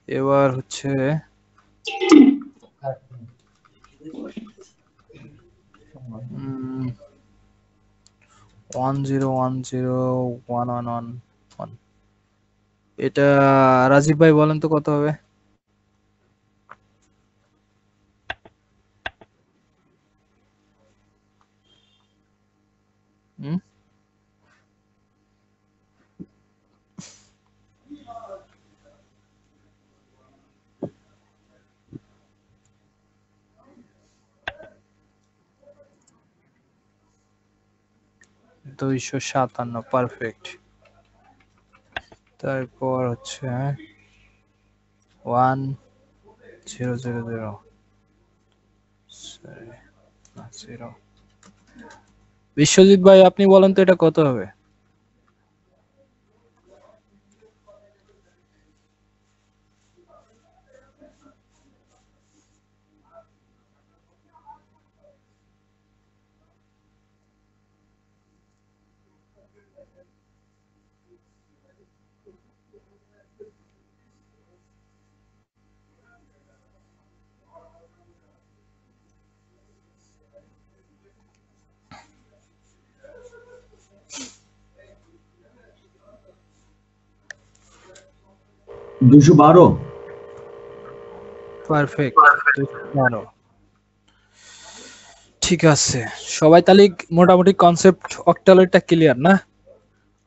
এবার হচ্ছে 1010111 এটা রাজীব ভাই বলেন তো কত হবে? হুম 257 পারফেক্ট। তারপর হচ্ছে 1000 0। বিশ্বজিৎ ভাই আপনি বলেন তো এটা কত হবে? দুশো বারো। পারফেক্ট 212। ঠিক আছে সবাই তাহলে মোটামুটি কনসেপ্ট অক্টালেরটা ক্লিয়ার না?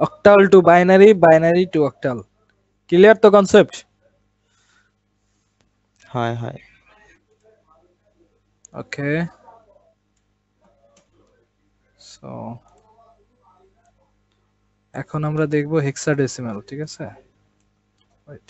Octal two binary, binary two octal, clear তো কনসেপ্ট? হয় হয়। ওকে সো এখন আমরা দেখব হেক্সাডেসিমাল, ঠিক আছে? ওয়েট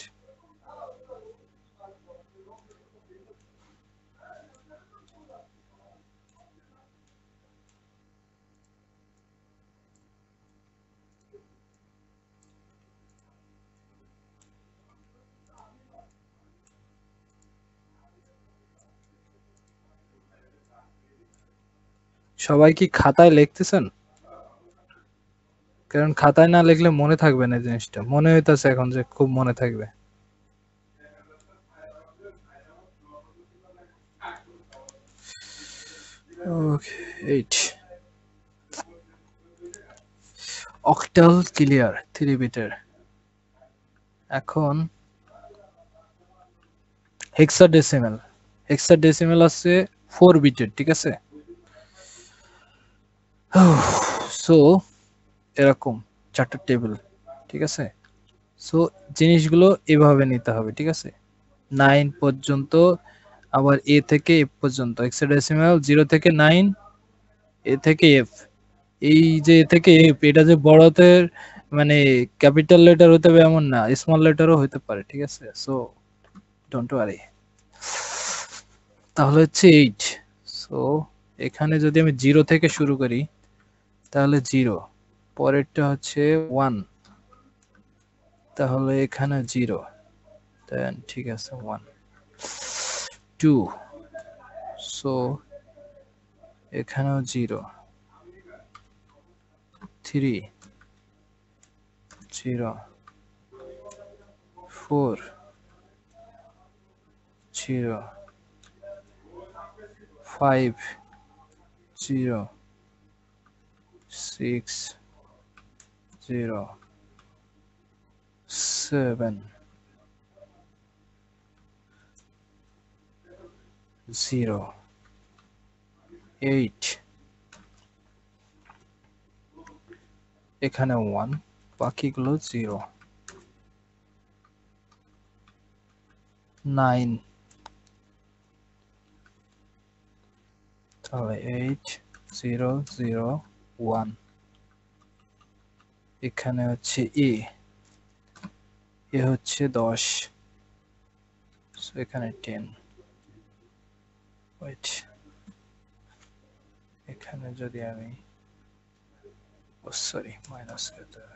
সবাই কি খাতায় লিখতেছেন? কারণ খাতায় না লিখলে মনে থাকবে না জিনিসটা, মনে হইতাছে এখন যে খুব মনে থাকবে। ওকে 8 অক্টাল ক্লিয়ার 3 বিটের। এখন হেক্সাডেসিমাল, হেক্সাডেসিমাল আছে 4 বিটের, ঠিক আছে? সো এরকম চারটা টেবিল, ঠিক আছে? সো জিনিসগুলো এভাবে নিতে হবে, ঠিক আছে? 9 পর্যন্ত, আবার এ থেকে এফ পর্যন্ত হেক্সাডেসিমাল 0 থেকে 9, এ থেকে এফ। এই যে এ থেকে এফ এটা যে বড় হাতের মানে ক্যাপিটাল লেটার হতে হবে এমন না, স্মল লেটারও হতে পারে, ঠিক আছে? So don't worry. তাহলে হচ্ছে 8। সো এখানে যদি আমি 0 থেকে শুরু করি তাহলে 0, পরেরটা হচ্ছে 1, তাহলে এখানে 0, দেন ঠিক আছে 1 2, সো এখানেও 0 3 0 4 0 5 0 6 0 7 0 8, এখানে 1, বাকিগুলো 0। 9 তাহলে 8001 এখানে হচ্ছে এ হচ্ছে 10 সো এখানে 10 ওয়েট এখানে যদি আমি সরি মাইনাস করতে হবে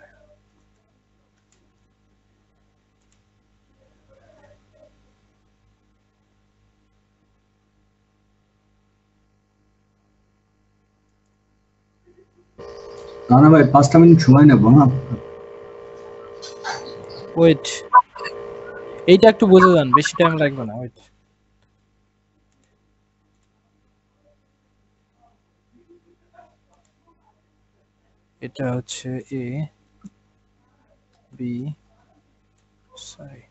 না ভাই 5টা মিনিট সময় নেব না ওয়েট এইটা একটু বুঝে যান বেশি টাইম লাগবে না ওয়েট এটা হচ্ছে A B sorry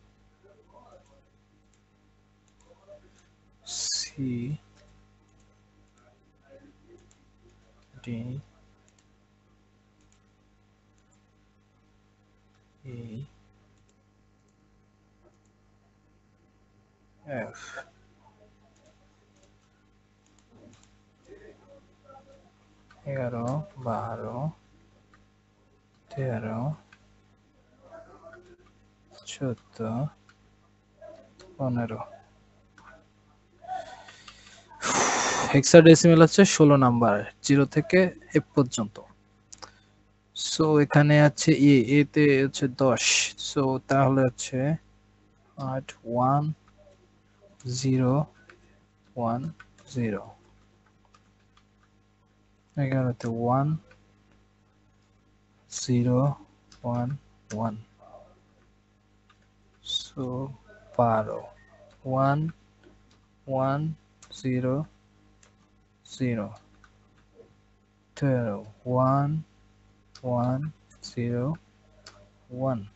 C D E F 11 12 13 14 15 hexadecimal হচ্ছে 16 নাম্বার 0 থেকে f পর্যন্ত সো এখানে আছে এ তে হচ্ছে 10 সো তাহলে হচ্ছে 8 1 0 1 0 এগারোতে 1 0 1 1 সো 12 1 1 0 0 12 1 1 0 1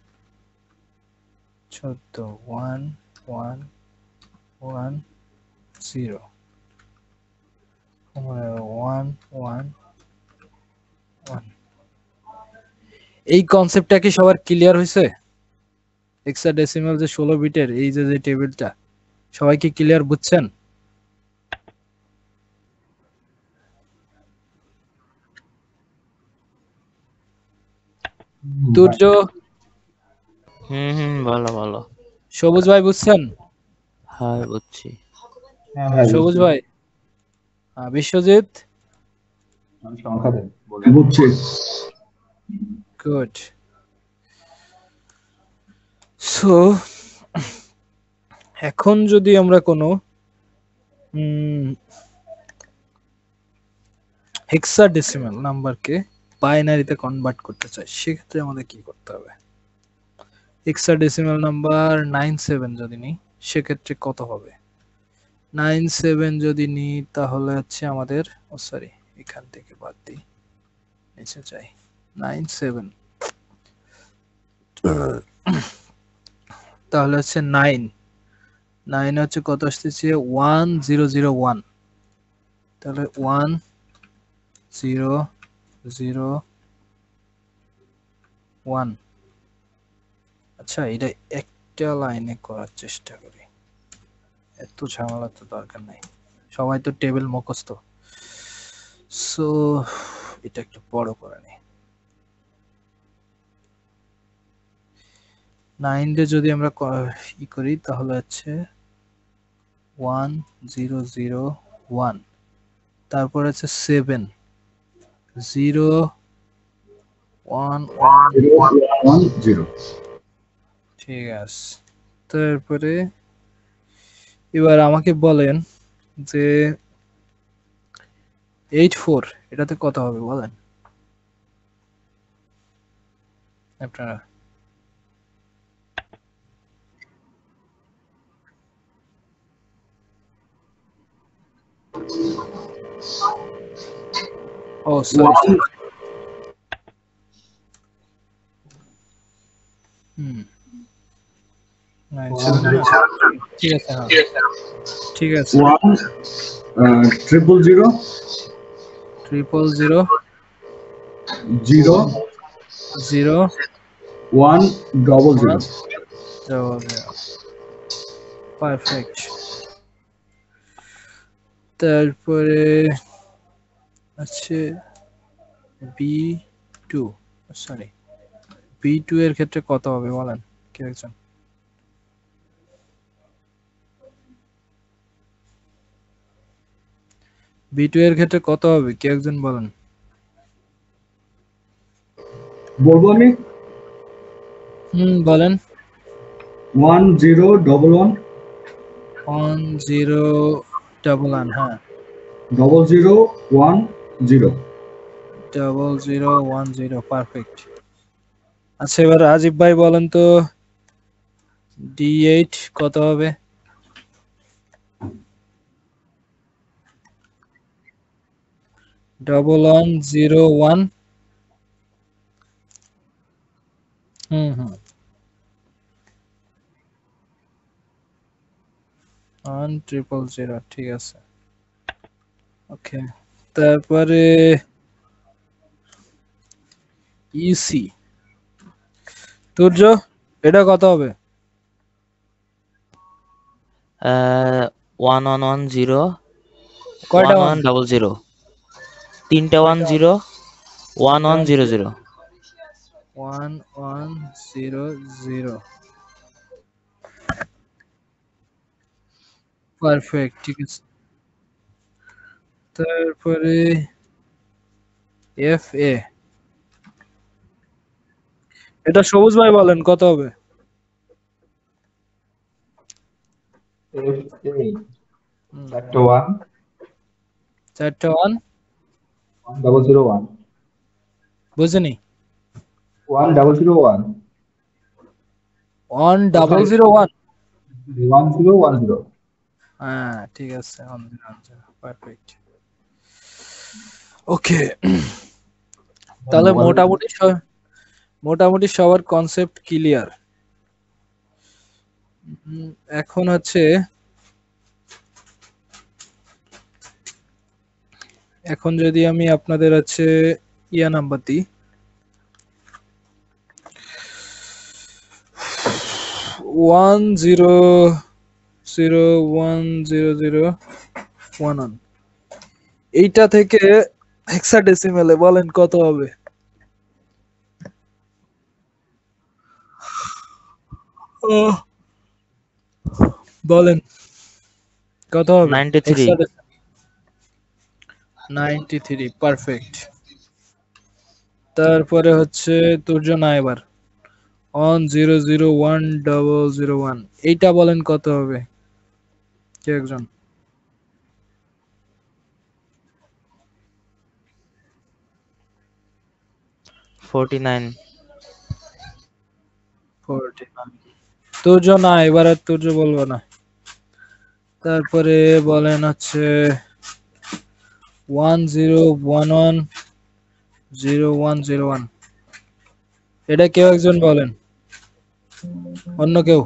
14 1 1 1 0 1 1 1 এই কনসেপ্টটা কি সবার ক্লিয়ার হয়েছে হেক্সাডেসিমাল যে 16 বিটের এই যে টেবিলটা সবাই কি ক্লিয়ার বুঝছেন দুর্য ভালো ভালো সবুজ ভাই বুঝছেন হ্যাঁ বুঝছি সবুজ ভাই বিশ্বজিৎ বুঝছি গুড সো এখন যদি আমরা কোনো হেক্সাডেসিমাল নাম্বারকে বাইনারিতে কনভার্ট করতে চাই সেক্ষেত্রে আমাদের কি করতে হবে হেক্সাডেসিমাল নাম্বার 97 যদি নিই সেক্ষেত্রে কত হবে 97 যদি নিই তাহলে হচ্ছে আমাদের সরি এখান থেকে বাদ দিই নিচে যাই 97 তাহলে হচ্ছে 9 হচ্ছে কত আসতেছে 1001 তাহলে 1001 আচ্ছা এটা একটা লাইনে করার চেষ্টা করি এত ঝামেলা তো দরকার নাই সবাই তো টেবিল মুখস্থ সো এটা একটু বড় করে নি 9 রে যদি আমরা ই করি তাহলে হচ্ছে 1001 তারপর আছে 7 0 1 1 0 ঠিক আছে তারপরে এবার আমাকে বলেন যে 84 এটাতে কত হবে বলেন আপনারা ও সরি ঠিক আছে ঠিক আছে 1 0 0 0 0 1 0 0 0 পারফেক্ট। তারপরে আছে B2, সরি B2 এর ক্ষেত্রে কত হবে বলেন কে একজন? B2 এর ক্ষেত্রে কত হবে কে একজন বলেন? বলবো আমি বলেন। 1011 1011, হ্যাঁ 0010 0010, পারফেক্ট। আচ্ছা এবার রাজীব ভাই বলেন তো D8 কত হবে? ডবল 101, হুম 1000, ঠিক আছে ওকে। তারপরে ইসি তুর্য, এটা কত হবে? 1110 কয়টা 1? 1100 তিনটা 10 1100 1100, পারফেক্ট ঠিক আছে। তারপরে FA, এটা সবুজ ভাই বলেন কত হবে? চারটে ওয়ান চারটা 1, 1001 বুঝেনি? 1001 1001, 1010 হ্যাঁ ঠিক আছে, পারফেক্ট ওকে। তাহলে মোটামুটি সবার কনসেপ্ট ক্লিয়ার। এখন হচ্ছে এখন যদি আমি আপনাদের হচ্ছে নাম্বার দিই, 10010011, এইটা থেকে হেক্সাডেসিমেলে বলেন কত হবে? বলেন কত হবে? 93 93, পারফেক্ট। তারপরে হচ্ছে তুর্য না এবার 10010001, এইটা বলেন কত হবে কে একজন? 49 49, তুর্য না এবার আর তুর্য বলবো না। তারপরে বলেন হচ্ছে 10110101, এটা কেউ একজন বলেন, অন্য কেউ?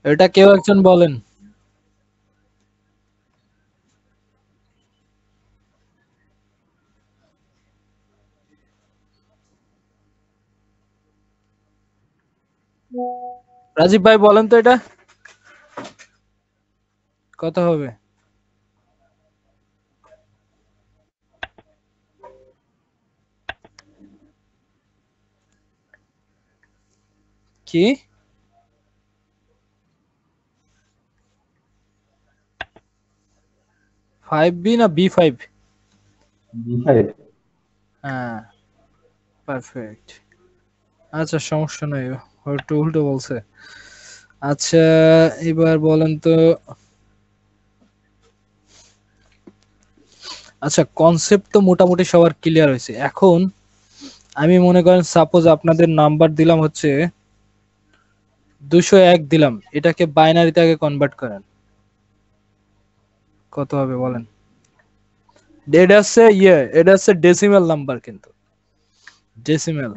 এটা কেউ একজন বলেন। রাজীব ভাই বলেন তো এটা কত হবে? কি 5B না B5? B5 হ্যাঁ পারফেক্ট। আচ্ছা সমস্যা নাই, হয়তো উল্টো বলছে। আচ্ছা এবার বলেন তো, আচ্ছা কনসেপ্ট তো মোটামুটি সবার ক্লিয়ার হয়েছে। এখন আমি মনে করেন সাপোজ আপনাদের নাম্বার দিলাম হচ্ছে 201 দিলাম, এটাকে বাইনারিতে আগে কনভার্ট করেন কত হবে বলেন? এটা হচ্ছে ডেসিমেল নাম্বার, কিন্তু ডেসিমেল,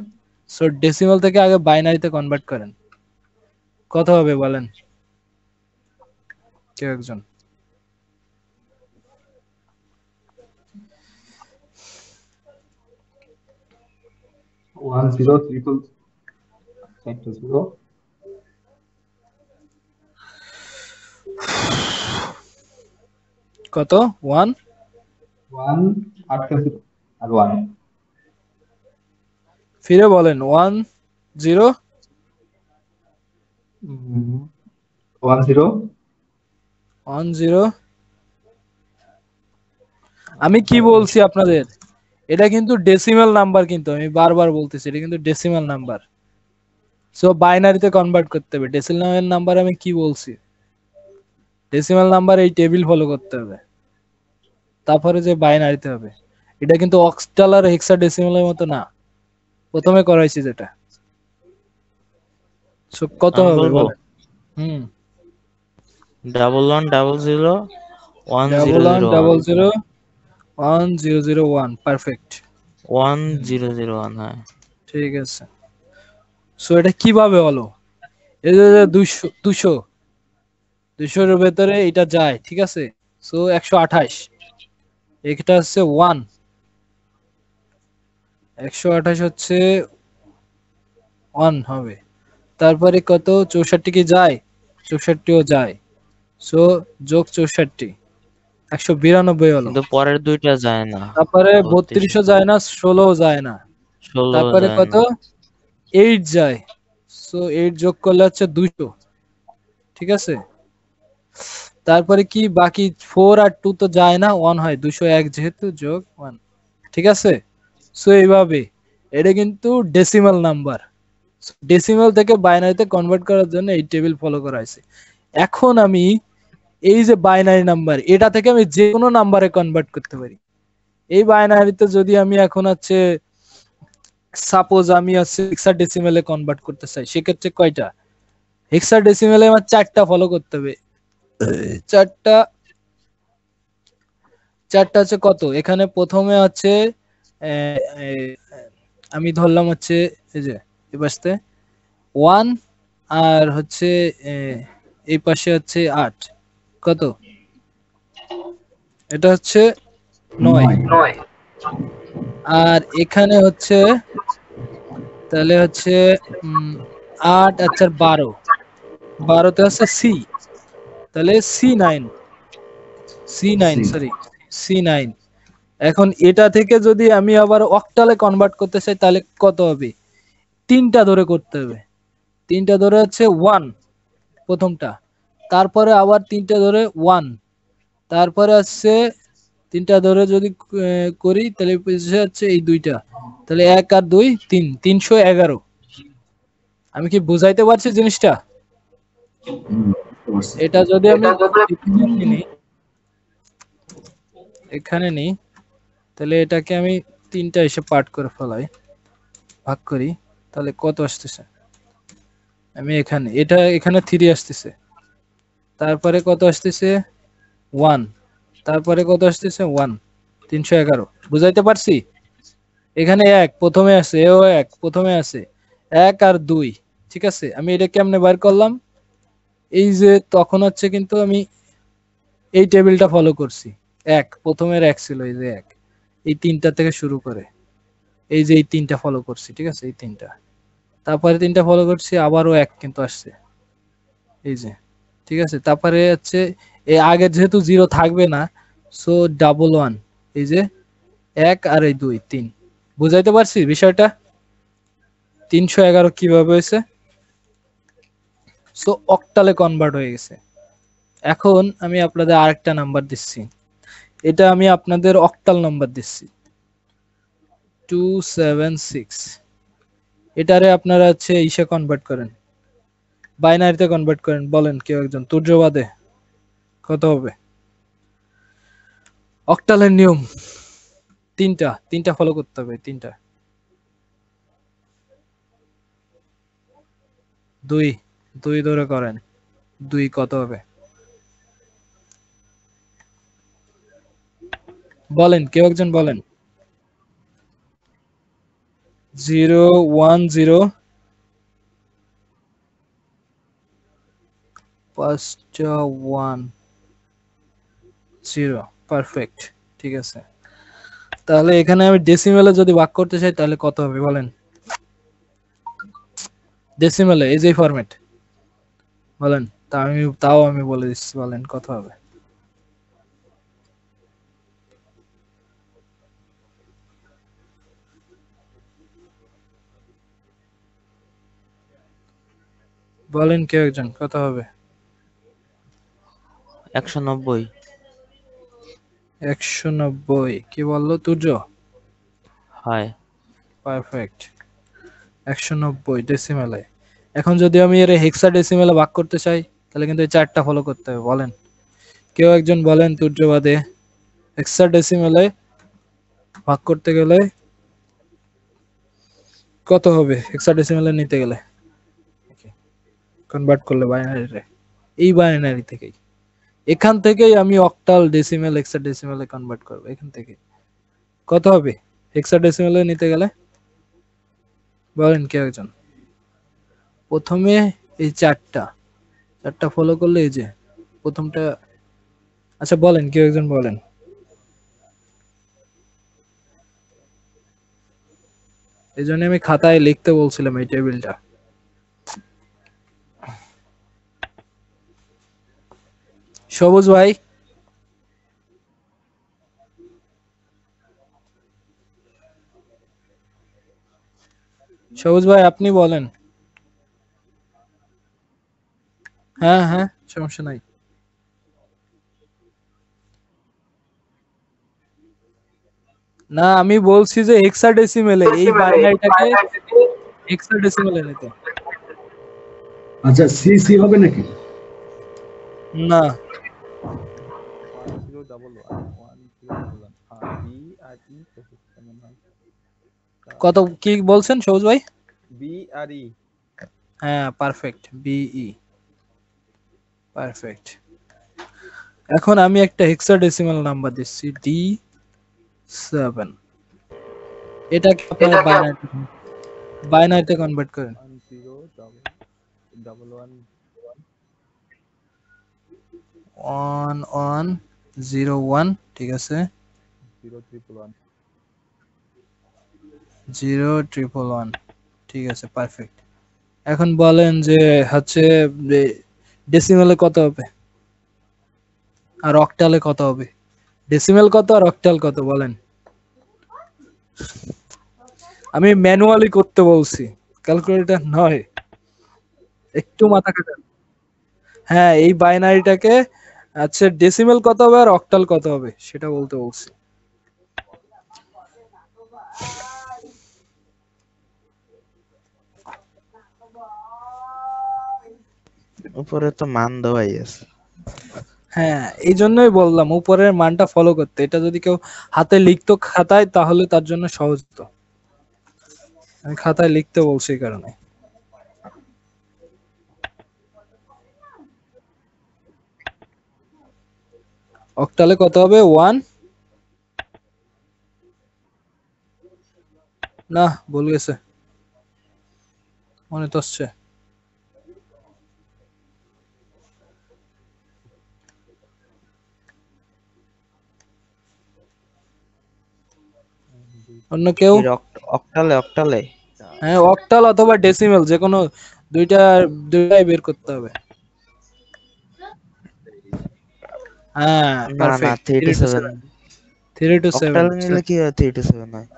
সো ডেসিমেল থেকে আগে বাইনারিতে কনভার্ট করেন কত হবে বলেন কেউ একজন? 1 0 triple 0 কত 1 1 8 0 আর 1 ফিরে বলেন 1 0 1 0 1 0 আমি কি বলছি আপনাদের, এটা কিন্তু ডেসিমাল নাম্বার, কিন্তু আমি বারবার বলতেছি এটা কিন্তু ডেসিমাল নাম্বার। সো বাইনারিতে কনভার্ট করতে হবে। ডেসিমাল নাম্বার আমি কি বলছি, ডেসিমাল নাম্বার এই টেবিল ফলো করতে হবে, তারপরে যে বাইনারিতে হবে। এটা কিন্তু অক্টাল আর হেক্সাডেসিমালের মতো না, প্রথমে করাইছি যেটা। সো কত আমি হবে বলবো বলেন? 1100 1001001 পারফেক্ট, 1001। হ্যাঁ, ঠিক আছে। সো এটা কিভাবে হলো? এই যে 200 এর ভেতরে এটা যায়, ঠিক আছে। সো 128, এটা হচ্ছে 1, 128 হচ্ছে 1 হবে। তারপরে কত 64 কি যায়, 64ও যায়। সো যোগ 64 192 হলো। কিন্তু পরের দুইটা যায় না, তারপরে 32 32ও যায় না, 16ও যায় না। 16 তারপরে যায় কত না। 8 যায়। সো 8 যোগ করলে হচ্ছে 200, ঠিক আছে। তারপরে কি বাকি 4 আর 2 তো যায় না, 1 হয়, 201 যেহেতু যোগ 1, ঠিক আছে। সো এইভাবে এটা কিন্তু ডেসিমাল নাম্বার, ডেসিমাল থেকে বাইনারিতে কনভার্ট করার জন্য এই টেবিল ফলো করা হয়েছে। এখন আমি এই যে বাইনারি নাম্বার, এটা থেকে আমি যে কোনো নাম্বারে কনভার্ট করতে পারি। এই বাইনারিতে যদি আমি এখন হচ্ছে সাপোজ আমি হচ্ছে হেক্সাডেসিমালে কনভার্ট করতে চাই, সেক্ষেত্রে কয়টা হেক্সাডেসিমালে আমার 4টা ফলো করতে হবে। চারটা হচ্ছে কত, এখানে প্রথমে হচ্ছে আমি ধরলাম হচ্ছে এই যে এই পাশে 1 আর হচ্ছে এই পাশে হচ্ছে 8, কত এটা হচ্ছে 9, 9 আর এখানে হচ্ছে তাহলে হচ্ছে 8 আচ্ছা 12, 12তে হচ্ছে সি, তাহলে C9 সরি C9। এখন এটা থেকে যদি আমি আবার অক্টালে কনভার্ট করতে চাই তাহলে কত হবে, 3টা ধরে করতে হবে। 3টা ধরে হচ্ছে 1 প্রথমটা, তারপরে আবার 3টা ধরে 1, তারপরে হচ্ছে 3টা ধরে যদি করি তাহলে হচ্ছে এই দুইটা, তাহলে 1 আর 2 3, 311। আমি কি বুঝাইতে পারছি জিনিসটা? এটা যদি আমি এখানে নিই তাহলে এটাকে আমি 3টা এসে পার্ট করে ফেলাই, ভাগ করি, তাহলে কত আসতেছে, আমি এখানে এটা এখানে 3 আসতেছে, তারপরে কত আসতেছে 1, তারপরে কত আসতেছে 1, 311। বুঝাইতে পারছি? এখানে 1 প্রথমে আছে, এও 1 প্রথমে আছে, 1 আর 2, ঠিক আছে। আমি এটা কেমনে বার করলাম, এই যে তখন হচ্ছে কিন্তু আমি এই টেবিলটা ফলো করছি। 1 প্রথমের 1 ছিল, এই যে 1, এই 3টা থেকে শুরু করে এই যে এই 3টা ফলো করছি, ঠিক আছে, এই 3টা, তারপরে 3টা ফলো করছি, আবারও 1 কিন্তু আসছে, এই যে, ঠিক আছে। তারপরে হচ্ছে এই আগে যেহেতু 0 থাকবে না, সো ডাবল 1, এই যে 1 আর এই 2 3। বুঝাইতে পারছি বিষয়টা? 311 কিভাবে হয়েছে? সো অক্টালে কনভার্ট হয়ে গেছে। এখন আমি আপনাদের আরেকটা নাম্বার দিচ্ছি, এটা আমি আপনাদের অক্টাল নাম্বার দিচ্ছি 276। এটারে আপনারা হচ্ছে ইসে কনভার্ট করেন, বাইনারিতে কনভার্ট করেন। বলেন কেউ একজন তুর্যবাদে কত হবে? অক্টালের নিয়ম তিনটা ফলো করতে হবে, 3টা। 2 ধরে করেন, 2 কত হবে বলেন, কেউ একজন বলেন। 0 1 0 5টা 1 0, পারফেক্ট, ঠিক আছে। তাহলে এখানে আমি ডেসিমেলে যদি ভাগ করতে চাই তাহলে কত হবে বলেন? ডেসিমেলে এই যে ফরম্যাট বলেন, তাও আমি বলে দিচ্ছি, বলেন কত হবে? বলেন কেউ একজন কত হবে? 190। 190 কি বললো তুর্য? হয়। পারফেক্ট। 190 ডেসিমেলে। এখন যদি আমি এর হেক্সা ডেসিমেলে ভাগ করতে চাই তাহলে কিন্তু এই চারটা ফলো করতে হবে। বলেন কেউ একজন বলেন তুর্য বাদে, হেক্সা ডেসিমেলে ভাগ করতে গেলে কত হবে? হেক্সাডেসিমেলে নিতে গেলে কনভার্ট করলে বাইনারিতে, এই বাইনারি থেকেই, এখান থেকেই আমি অক্টাল ডেসিমেল হেক্সাডেসিমেলে কনভার্ট করব। এখান থেকে কত হবে হেক্সাডেসিমেলে নিতে গেলে? বলেন কেউ একজন। প্রথমে এই চারটা ফলো করলে এই যে প্রথমটা। আচ্ছা বলেন কেউ একজন বলেন। এই জন্য আমি খাতায় লিখতে বলছিলাম এই টেবিলটা। সবুজ ভাই, সবুজ ভাই আপনি বলেন। হ্যাঁ হ্যাঁ, সমস্যা নাই। না আমি বলছি যে হেক্সাডেসিমেলে এই বাইনারিটাকে হেক্সাডেসিমেলে নিতে। আচ্ছা সি সি হবে নাকি? না 1011 হ্যাঁ বি আর ই প্রসেসটা মনে হয়। কত কি বলছেন সবুজ ভাই? বি আর ই। হ্যাঁ পারফেক্ট, বিই পারফেক্ট। এখন আমি একটা হেক্সাডেসিমাল নাম্বার দিচ্ছি D7, এটাকে আপনার বাইনারিতে কনভার্ট করেন। 1101 ঠিক আছে, 0111 ঠিক আছে পারফেক্ট। এখন বলেন যে হচ্ছে ডেসিমেলে কত হবে আর অক্টালে কত হবে? ডেসিমেল কত আর অক্টাল কত বলেন? আমি ম্যানুয়ালি করতে বলছি, ক্যালকুলেটর নয়, একটু মাথা খাটান। হ্যাঁ এই বাইনারিটাকে, আচ্ছা ডেসিমেল কত হবে আর অক্টাল কত হবে সেটা বলতে বলছি। উপরে তো মান দেওয়াই আছে। হ্যাঁ এই জন্যই বললাম উপরের মানটা ফলো করতে। এটা যদি কেউ হাতে লিখতো খাতায় তাহলে তার জন্য সহজ হতো। আমি খাতায় লিখতে বলছি এই কারণে। অক্টালে কত হবে? 1 না ভুল গেছে, মনে তো আসছে। অন্য কেউ? অক্টালে হ্যাঁ অক্টাল অথবা ডেসিমেল যে কোনো দুইটাই বের করতে হবে। হ্যাঁ না পারফেক্ট, 3 to 7। 3 to 7 অক্টালে নিলে কি হয়? 3 to 7 হয়।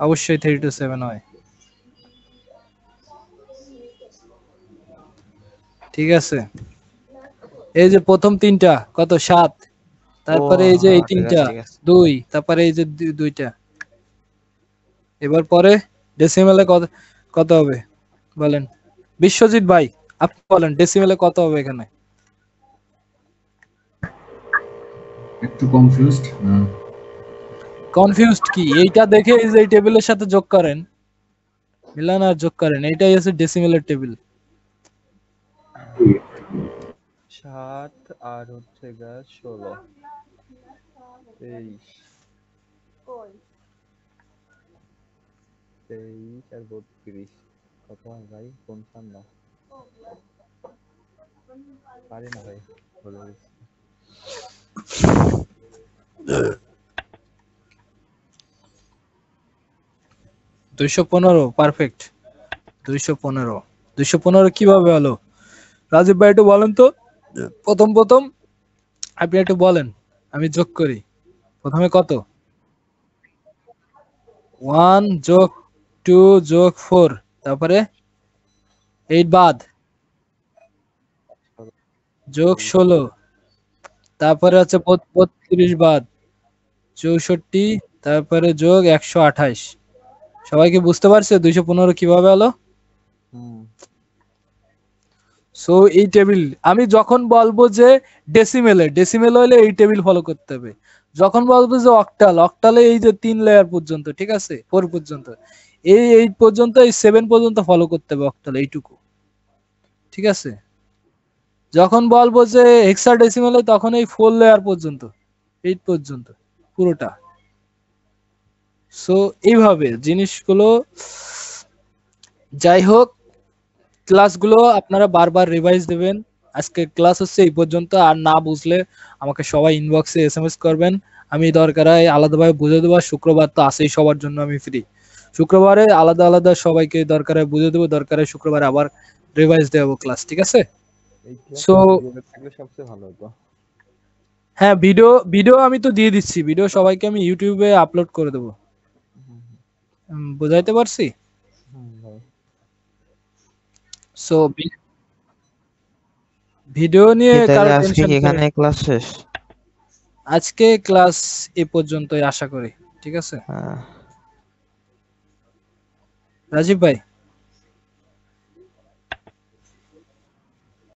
অবশ্যই 3 to 7 হয়। ঠিক আছে, এই যে প্রথম তিনটা কত 7, তারপরে এই যে এই ঠিক তিনটা আছে ঠিক আছে। 2, তারপরে এই যে দুইটা। এবার পরে ডেসিমেলে কত কত হবে বলেন? বিশ্বজিৎ ভাই আপনি বলেন ডেসিমেলে কত হবে এখানে? একটু কনফিউজড। কনফিউজড কি? এইটা দেখে এই যে এই টেবিলের সাথে যোগ করেন, মিলান আর যোগ করেন, এইটাই হচ্ছে ডেসিমেলের টেবিল। 7 আর হচ্ছে 16 23 আর 32 কত হয় ভাই? 55 পারি না ভাই, বলে দিচ্ছি। 215 পারফেক্ট, 215 215 কিভাবে হলো? রাজীব ভাই একটু বলেন তো। প্রথম আপনি একটু বলেন, আমি যোগ করি। প্রথমে কত? 1 যোগ 2 যোগ 4, তারপরে 8 বাদ, যোগ 16, তারপরে হচ্ছে 32 বাদ, 64, তারপরে যোগ 128। সবাই কি বুঝতে পারছে 215 কিভাবে হলো? হুম সো এই টেবিল আমি যখন বলবো যে ডেসিমেল হলে এই টেবিল ফলো করতে হবে। যখন বলবো যে অক্টালে এই যে 3 লেয়ার পর্যন্ত, ঠিক আছে, 4 পর্যন্ত, এই 8 পর্যন্ত, এই 7 পর্যন্ত ফলো করতে হবে অক্টালে, এইটুকু, ঠিক আছে। যখন বলবো যে হেক্সাডেসিমেলে তখন এই 4 লেয়ার পর্যন্ত, 8 পর্যন্ত পুরোটা। সো এইভাবে জিনিসগুলো, যাই হোক, ক্লাসগুলো আপনারা বারবার রিভাইজ দেবেন। আজকে ক্লাস হচ্ছে এই পর্যন্ত, আর না বুঝলে আমাকে সবাই ইনবক্সে এসএমএস করবেন, আমি দরকার হয় আলাদাভাবে বুঝে দেবো। শুক্রবার তো আছেই সবার জন্য, আমি ফ্রি। শুক্রবারে আলাদা আলাদা সবাইকে দরকার হয় বুঝে দেবো, দরকার হয় শুক্রবারে আবার রিভাইজ দেবো ক্লাস, ঠিক আছে। এই সো ক্লাসটা থাকলে সবচেয়ে ভালো হতো। হ্যাঁ, ভিডিও আমি তো দিয়ে দিচ্ছি, ভিডিও সবাইকে আমি ইউটিউবে আপলোড করে দেবো। বুঝাইতে পারছি? ভাই সো ভিডিও নিয়ে কি তাহলে কারো আজকে টেনশন কি এখানে ক্লাস শেষ? আজকে ক্লাস এ পর্যন্তই আশা করি, ঠিক আছে। হ্যাঁ। রাজীব ভাই